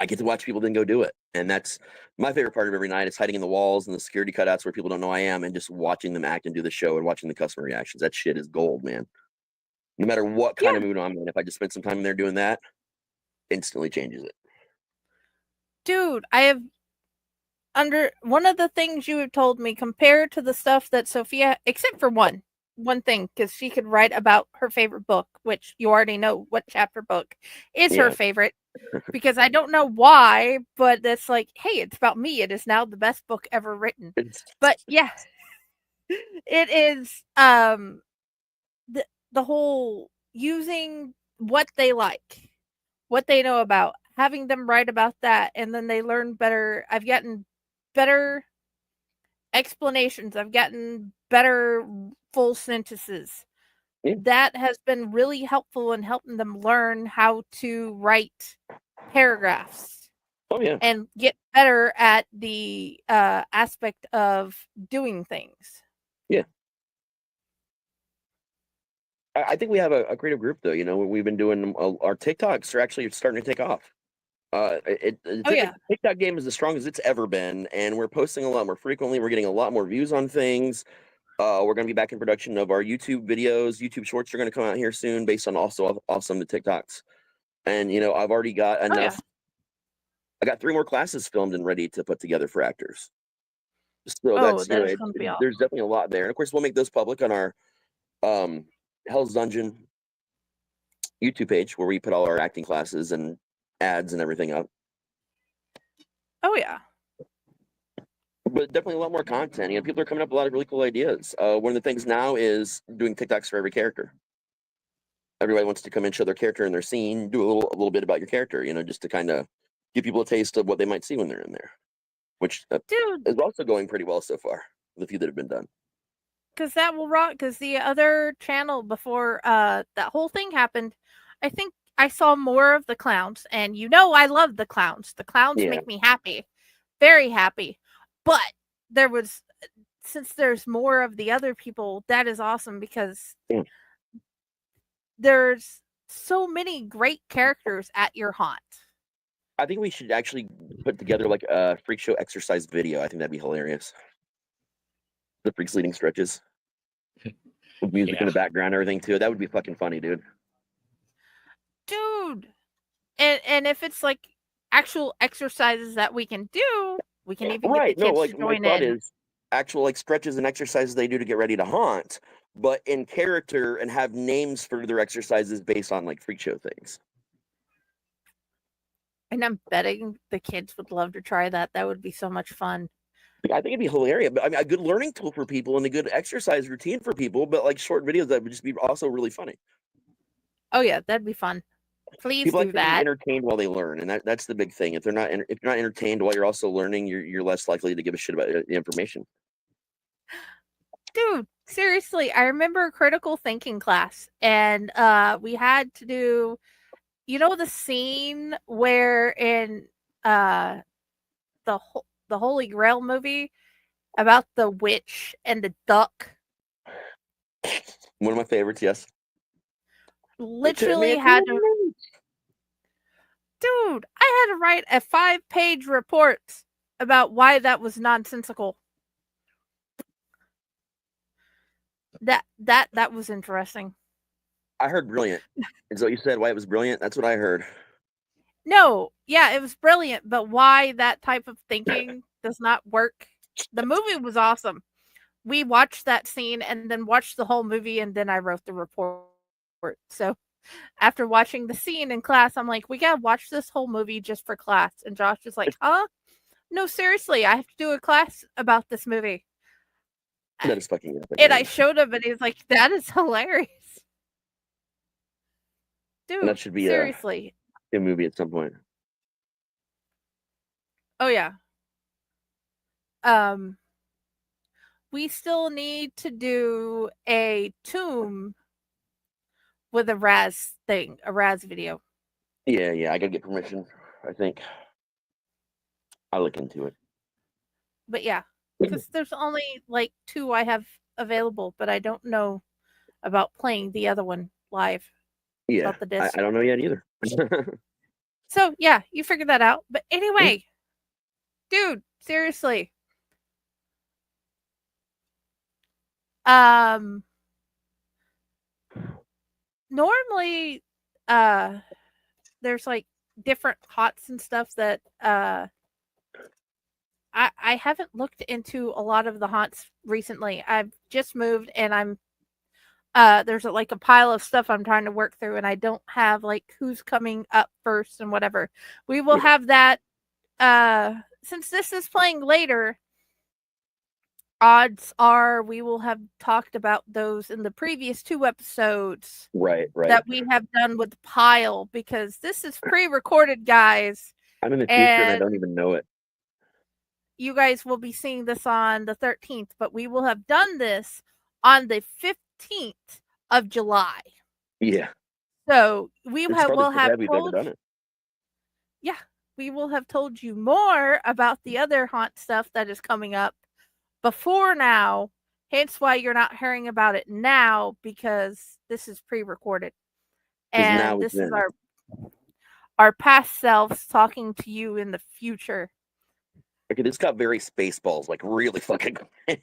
I get to watch people then go do it. And that's my favorite part of every night, is hiding in the walls and the security cutouts where people don't know I am, and just watching them act and do the show and watching the customer reactions. That shit is gold, man. No matter what kind of mood I'm in, if I just spend some time in there doing that, instantly changes it. Dude, I have one of the things you have told me, compared to the stuff that Sophia, except for one thing, because she could write about her favorite book, which you already know what chapter book is her favorite, because I don't know why, but it's like, hey, it's about me. It is now the best book ever written. But yeah, it is the whole using what they like, what they know about, having them write about that, and then they learn better. I've gotten better explanations. I've gotten better full sentences. Yeah. That has been really helpful in helping them learn how to write paragraphs. Oh yeah. And get better at the aspect of doing things. Yeah. I think we have a creative group, though. You know, we've been doing our TikToks are actually starting to take off. The TikTok game is as strong as it's ever been, and we're posting a lot more frequently. We're getting a lot more views on things. We're going to be back in production of our YouTube videos. YouTube shorts are going to come out here soon, based on also the TikToks. And you know, I've already got enough. I got 3 more classes filmed and ready to put together for actors. So that's that is gonna be awesome. There's definitely a lot there, and of course we'll make those public on our Hell's Dungeon YouTube page, where we put all our acting classes and ads and everything up. Oh yeah. But definitely a lot more content. You know, people are coming up with a lot of really cool ideas. One of the things now is doing TikToks for every character. Everybody wants to come and show their character in their scene, do a little bit about your character, you know, just to kind of give people a taste of what they might see when they're in there, which is also going pretty well so far, the few that have been done. Because that will rock. Because the other channel before that whole thing happened, I think I saw more of the clowns, and you know I love the clowns. The clowns make me happy, very happy. But since there's more of the other people, that is awesome because there's so many great characters at your haunt. I think we should actually put together like a freak show exercise video. I think that'd be hilarious. The freaks leading stretches with music in the background, and everything too. That would be fucking funny, dude. And if it's like actual exercises that we can do, we can even get the kids to join my thought in. is actual like stretches and exercises they do to get ready to haunt, but in character, and have names for their exercises based on like freak show things. And I'm betting the kids would love to try that. That would be so much fun. I think it'd be hilarious. But I mean, a good learning tool for people and a good exercise routine for people, but like short videos that would just be also really funny. Oh yeah, that'd be fun. Please people do like that. To be entertained while they learn, and that's the big thing. If you're not entertained while you're also learning, you're less likely to give a shit about the information. Dude, seriously, I remember a critical thinking class, and we had to do, you know, the scene where in the Holy Grail movie about the witch and the duck. One of my favorites, yes. Literally had to. Dude, I had to write a 5-page report about why that was nonsensical. That was interesting. I heard brilliant. Is what you said? Why it was brilliant? That's what I heard. No, yeah, it was brilliant, but why that type of thinking does not work? The movie was awesome. We watched that scene and then watched the whole movie, and then I wrote the report. So after watching the scene in class, I'm like, we gotta watch this whole movie just for class. And Josh was like, huh? No, seriously, I have to do a class about this movie. That is fucking epic. And I showed him, and he's like, that is hilarious. Dude, and that should be seriously. A movie at some point. Oh, yeah. We still need to do a tomb with a Raz video. Yeah, I gotta get permission, I think. I'll look into it. But yeah, because there's only like 2 I have available, but I don't know about playing the other one live. Yeah, the disc. I don't know yet either. So yeah, you figured that out. But anyway, dude, seriously. Normally, there's like different haunts and stuff that I haven't looked into a lot of the haunts recently. I've just moved, and I'm there's like a pile of stuff I'm trying to work through, and I don't have like who's coming up first and whatever. We will have that since this is playing later. Odds are we will have talked about those in the previous 2 episodes. Right. That we have done with Pile, because this is pre-recorded, guys. I'm in the future and I don't even know it. you guys will be seeing this on the 13th, but we will have done this on the 15th of July. Yeah. So we It's probably will so have glad we've never told, done it. yeah, we will have told you more about the other haunt stuff that is coming up before now. Hence why you're not hearing about it now, because this is pre-recorded. 'Cause now And it's this is in. our past selves talking to you in the future. Okay, this got very Spaceballs, like really fucking Wibbly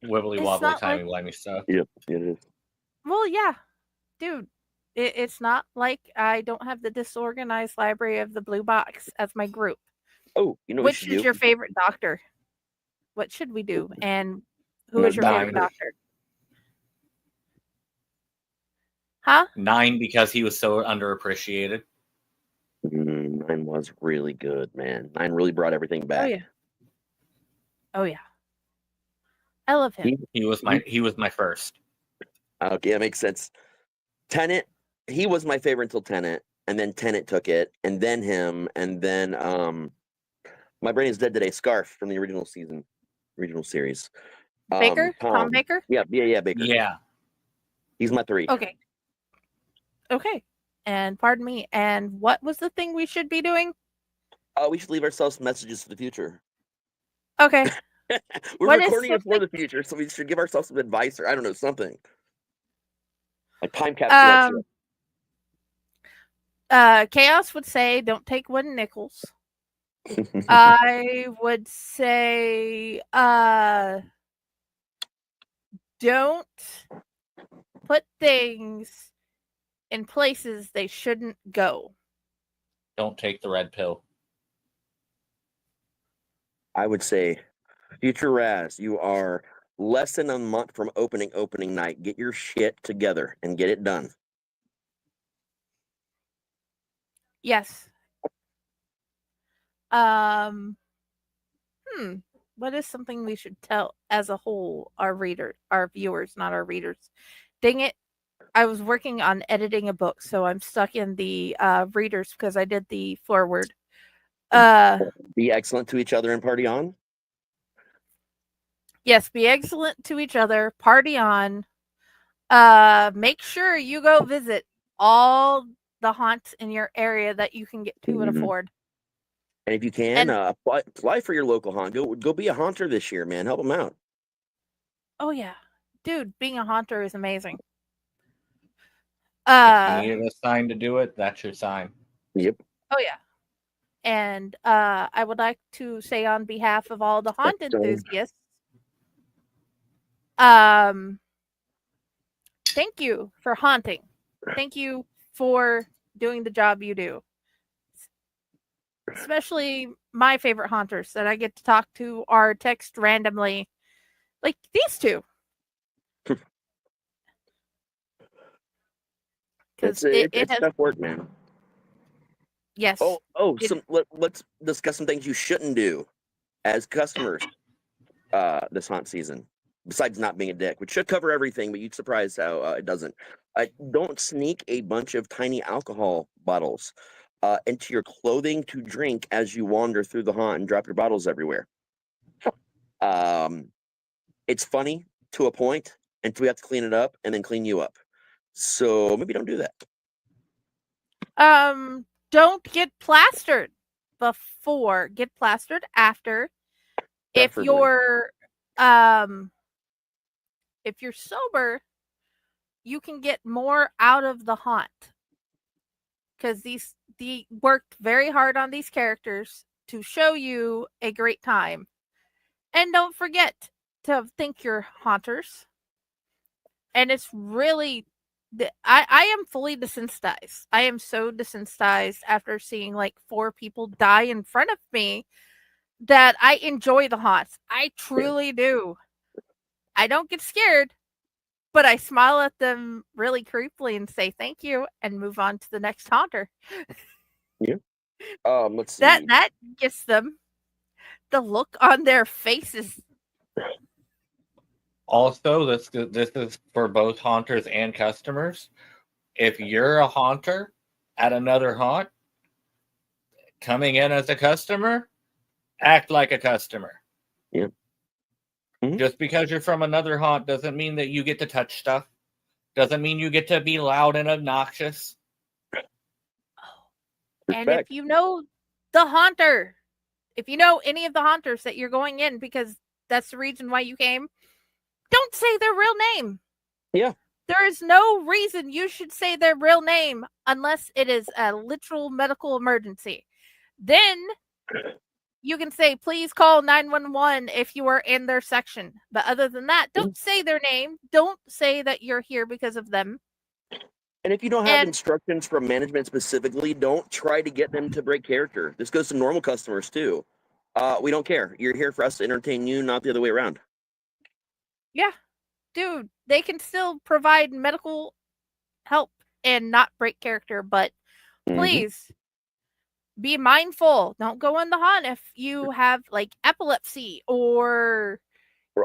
It's wobbly, not like, timey-wimey stuff. Yep, it is. well, yeah, dude. It's not like I don't have the disorganized library of the Blue Box as my group. Oh, you know what we Which should is do? your favorite doctor? What should we do? And who is your favorite doctor? Huh? 9 because he was so underappreciated. 9 was really good, man. 9 really brought everything back. Oh yeah. Oh yeah. I love him. He was my first. Okay, that makes sense. Tenet, he was my favorite until Tenet, and then Tenet took it, and then him, and then my brain is dead today. Scarf from the original series. Baker? Tom Baker? Yeah, Baker. Yeah. He's my 3. Okay. Okay. And pardon me. And what was the thing we should be doing? We should leave ourselves messages for the future. Okay. We're What is recording it for the future, so we should give ourselves some advice, or I don't know, something. Like time capsule. Chaos would say don't take wooden nickels. I would say don't put things in places they shouldn't go. Don't take the red pill. I would say, Future Raz, you are less than a month from opening night. Get your shit together and get it done. Yes. What is something we should tell as a whole, our viewers, not our readers? Dang it. I was working on editing a book, so I'm stuck in the readers because I did the foreword. Be excellent to each other and party on. Yes, be excellent to each other, party on. Make sure you go visit all the haunts in your area that you can get to and afford. And if you can, apply for your local haunt. Go be a haunter this year, man. Help them out. Oh yeah, dude, being a haunter is amazing. If you need a sign to do it, that's your sign. Yep. Oh yeah. And I would like to say on behalf of all the haunt enthusiasts, thank you for haunting. Thank you for doing the job you do. Especially my favorite haunters that I get to talk to or text randomly, like these two. It's tough work, man. Yes. Let's discuss some things you shouldn't do as customers this haunt season. Besides not being a dick, which should cover everything, but you'd be surprised how it doesn't. Don't sneak a bunch of tiny alcohol bottles into your clothing to drink as you wander through the haunt and drop your bottles everywhere. It's funny to a point until we have to clean it up and then clean you up. So maybe don't do that. Don't get plastered before. Get plastered after. Preferably. If you're sober, you can get more out of the haunt. Because they worked very hard on these characters to show you a great time. And don't forget to thank your haunters. And it's really, I am fully desensitized. I am so desensitized after seeing like 4 people die in front of me that I enjoy the haunts. I truly do. I don't get scared, but I smile at them really creepily and say thank you and move on to the next haunter. Yeah. Let's see. That gets them the look on their faces. Also, this is for both haunters and customers. If you're a haunter at another haunt, coming in as a customer, Act like a customer. Yeah. Mm-hmm. Just because you're from another haunt doesn't mean that you get to touch stuff. Doesn't mean you get to be loud and obnoxious. And if you know the haunter, if you know any of the haunters that you're going in, because that's the reason why you came, don't say their real name. Yeah. There is no reason you should say their real name unless it is a literal medical emergency. Then you can say, please call 911 if you are in their section. But other than that, don't say their name. Don't say that you're here because of them. And if you don't have instructions from management specifically, don't try to get them to break character. This goes to normal customers too. We don't care. You're here for us to entertain you, not the other way around. Yeah. Dude, they can still provide medical help and not break character, but please be mindful. Don't go in the haunt if you have like epilepsy or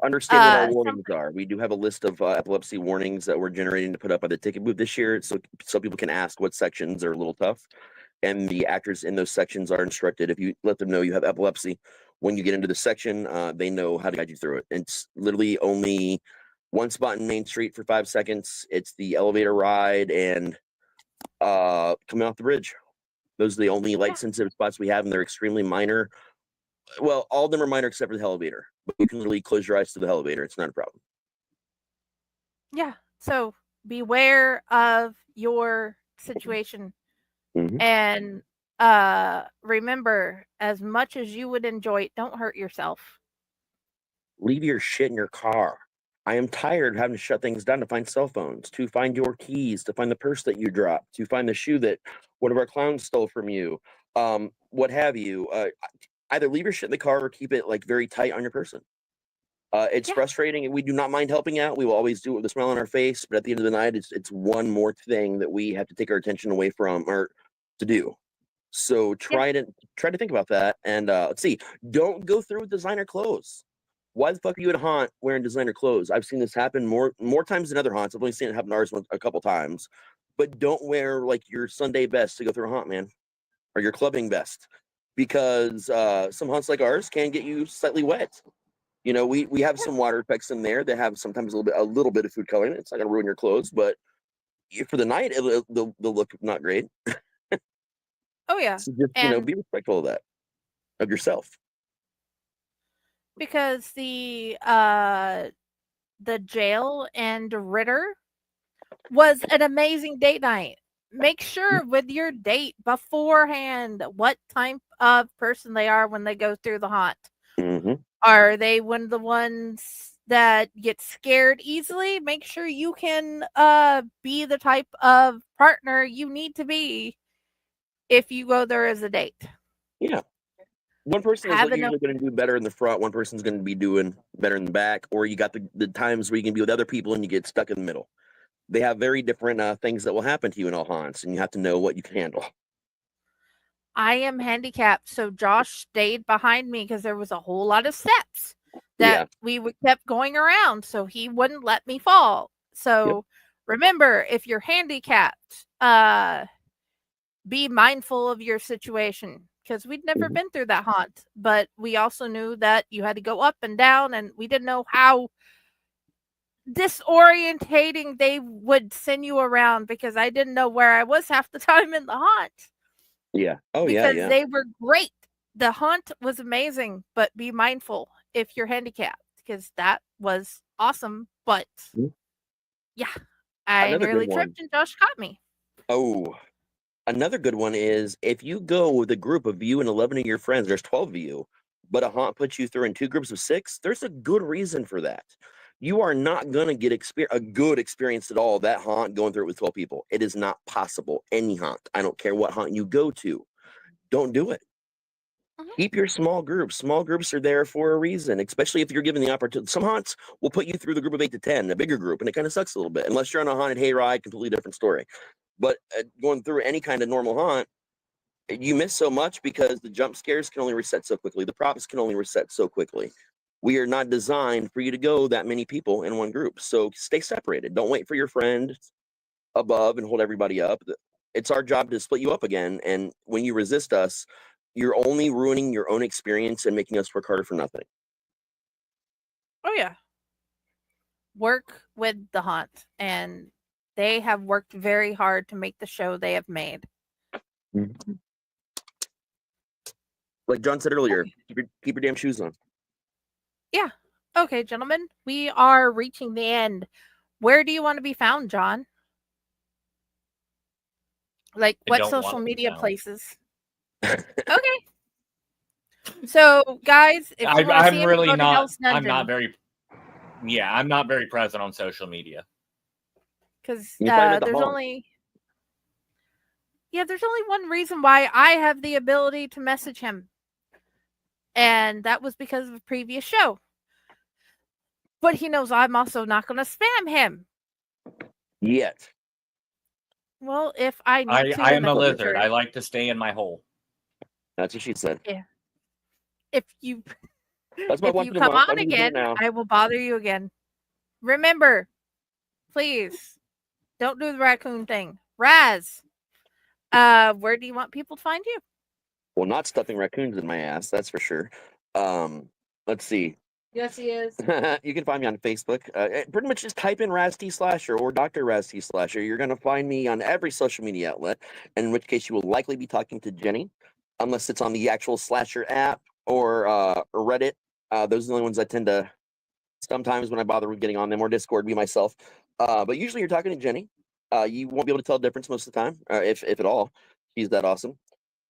understand what our warnings are. We do have a list of epilepsy warnings that we're generating to put up by the ticket booth this year, so people can ask what sections are a little tough, and the actors in those sections are instructed. If you let them know you have epilepsy, when you get into the section, they know how to guide you through it. It's literally only one spot in Main Street for 5 seconds. It's the elevator ride and coming off the bridge. Those are the only light-sensitive spots we have, and they're extremely minor. Well, all of them are minor except for the elevator. But you can literally close your eyes to the elevator. It's not a problem. Yeah. So beware of your situation. And remember, as much as you would enjoy it, don't hurt yourself. Leave your shit in your car. I am tired of having to shut things down to find cell phones, to find your keys, to find the purse that you dropped, to find the shoe that one of our clowns stole from you, what have you. Either leave your shit in the car or keep it like very tight on your person. It's frustrating, and we do not mind helping out. We will always do it with a smile on our face, but at the end of the night, it's one more thing that we have to take our attention away from or to do. So try to think about that. And let's see, don't go through with designer clothes. Why the fuck are you at a haunt wearing designer clothes? I've seen this happen more times than other haunts. I've only seen it happen to ours a couple times. But don't wear like your Sunday best to go through a haunt, man, or your clubbing best, because some haunts like ours can get you slightly wet. You know, we have some water effects in there that have sometimes a little bit of food coloring. It's not gonna ruin your clothes, but for the night, they'll look not great. Oh yeah, so just be respectful of that, of yourself. Because the jail and Ritter was an amazing date night. Make sure with your date beforehand what type of person they are when they go through the haunt. Are they one of the ones that get scared easily? Make sure you can be the type of partner you need to be if you go there as a date. Yeah. One person is usually going to do better in the front. One person's going to be doing better in the back. Or you got the times where you can be with other people and you get stuck in the middle. They have very different things that will happen to you in all haunts, and you have to know what you can handle. I am handicapped, so Josh stayed behind me because there was a whole lot of steps that we kept going around, so he wouldn't let me fall. So remember, if you're handicapped, be mindful of your situation, because we'd never been through that haunt, but we also knew that you had to go up and down, and we didn't know how disorientating they would send you around, because I didn't know where I was half the time in the haunt. Yeah. Oh, because they were great. The haunt was amazing, but be mindful if you're handicapped, because that was awesome. But yeah, I nearly tripped and Josh caught me. Oh, another good one is if you go with a group of you and 11 of your friends, there's 12 of you, but a haunt puts you through in 2 groups of 6, there's a good reason for that. You are not going to get a good experience at all, that haunt, going through it with 12 people. It is not possible. Any haunt. I don't care what haunt you go to. Don't do it. Keep your small groups. Small groups are there for a reason, especially if you're given the opportunity. Some haunts will put you through the group of 8 to 10, a bigger group, and it kind of sucks a little bit. Unless you're on a haunted hayride, completely different story. But going through any kind of normal haunt, you miss so much because the jump scares can only reset so quickly. The props can only reset so quickly. We are not designed for you to go that many people in one group. So stay separated. Don't wait for your friend above and hold everybody up. It's our job to split you up again. And when you resist us, you're only ruining your own experience and making us work harder for nothing. Oh yeah. Work with the Haunt, and they have worked very hard to make the show they have made. Like John said earlier, keep your damn shoes on. Yeah. Okay, gentlemen, we are reaching the end. Where do you want to be found, John? Like what social media places? Okay. So, guys, if you want to see him, really go to not. Hell's Dungeon. I'm not very. Yeah, I'm not very present on social media. Because there's only one reason why I have the ability to message him, and that was because of a previous show. But he knows I'm also not going to spam him yet. Well, if I need to, I am a lizard. I like to stay in my hole. That's what she said. Yeah. If you That's my if once you in a come month. on I'm using it again, now. I will bother you again. Remember, please don't do the raccoon thing. Raz, where do you want people to find you? Well, not stuffing raccoons in my ass, that's for sure. Let's see. Yes, he is. You can find me on Facebook. Pretty much just type in Raz T Slasher or Dr. Raz T Slasher. You're going to find me on every social media outlet, and in which case you will likely be talking to Jenny, unless it's on the actual Slasher app or Reddit. Those are the only ones I tend to, sometimes when I bother with getting on them, or Discord, be myself. But usually you're talking to Jenny. You won't be able to tell the difference most of the time, if at all. She's that awesome.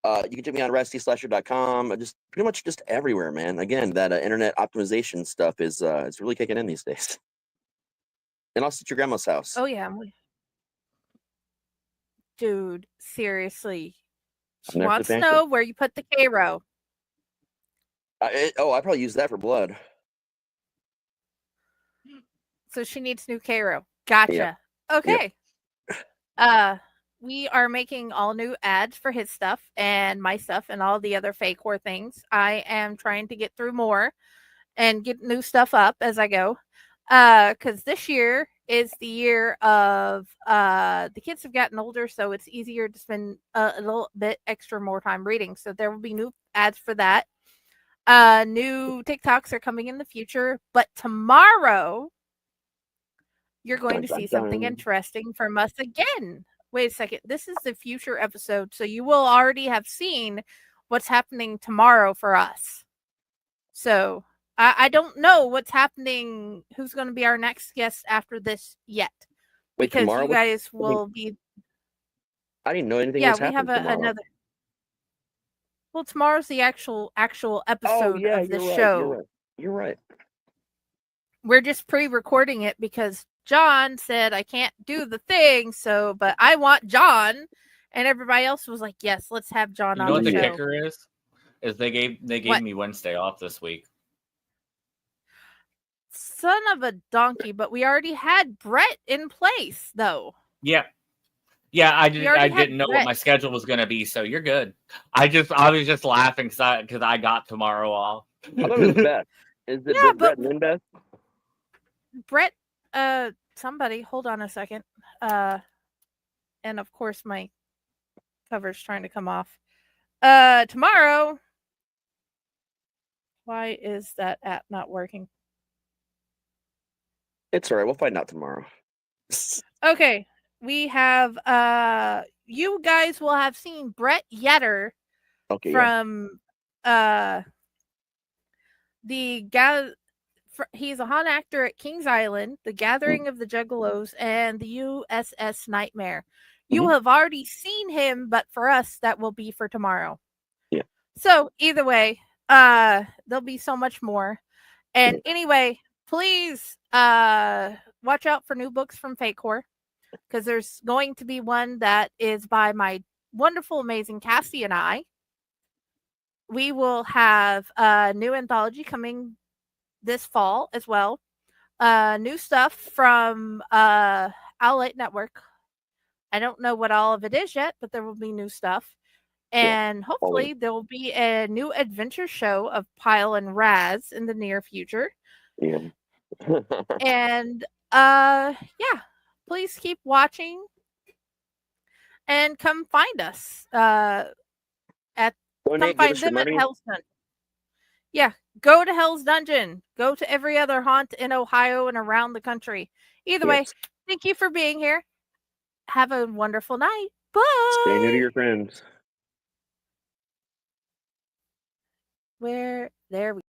You can check me on RazTSlasher.com, just pretty much just everywhere, man. Again, that internet optimization stuff is really kicking in these days. And also at your grandma's house. Oh yeah, dude, seriously. She wants to know where you put the K-Row. I probably use that for blood. So she needs new K-Row. Gotcha. Yep. Okay. Yep. We are making all new ads for his stuff and my stuff and all the other fake war things. I am trying to get through more and get new stuff up as I go. Because this year is the year of the kids have gotten older, so it's easier to spend a little bit extra more time reading. So there will be new ads for that. New TikToks are coming in the future, but tomorrow you're going to see something interesting from us again. Wait a second. This is the future episode, so you will already have seen what's happening tomorrow for us. So I don't know what's happening, who's going to be our next guest after this yet. Wait, because tomorrow? you guys will be... I didn't know anything was happening tomorrow. Another... Well, tomorrow's the actual episode of this show. You're right. We're just pre-recording it because John said I can't do the thing, but I want John, and everybody else was like, "Yes, let's have John on the show." You know what the kicker is? Is they gave me Wednesday off this week. Son of a donkey! But we already had Brett in place, though. Yeah, I didn't know what my schedule was going to be, so you're good. I was just laughing because I got tomorrow off. I thought it was Beth. Is it Brett and then Beth? Brett, somebody, hold on a second. And of course my cover's trying to come off. Tomorrow. Why is that app not working? It's all right. We'll find out tomorrow. Okay. We have, you guys will have seen Brett Yetter from, he's a haunt actor at Kings Island, The Gathering of the Juggalos, and the USS Nightmare. You have already seen him, but for us, that will be for tomorrow. Yeah. So either way, there'll be so much more. And anyway, please watch out for new books from Fake Horror, because there's going to be one that is by my wonderful, amazing Cassie and I. We will have a new anthology coming this fall as well. New stuff from Outlet Network. I don't know what all of it is yet, but there will be new stuff. And hopefully there will be a new adventure show of Pyle and Raz in the near future. Yeah. And please keep watching and come find us at Donate, Come give find us your them at money. Hell's Dungeon. Yeah, go to Hell's Dungeon. Go to every other haunt in Ohio and around the country. Either way, Yes. thank you for being here. Have a wonderful night. Bye. Stay new to your friends. There we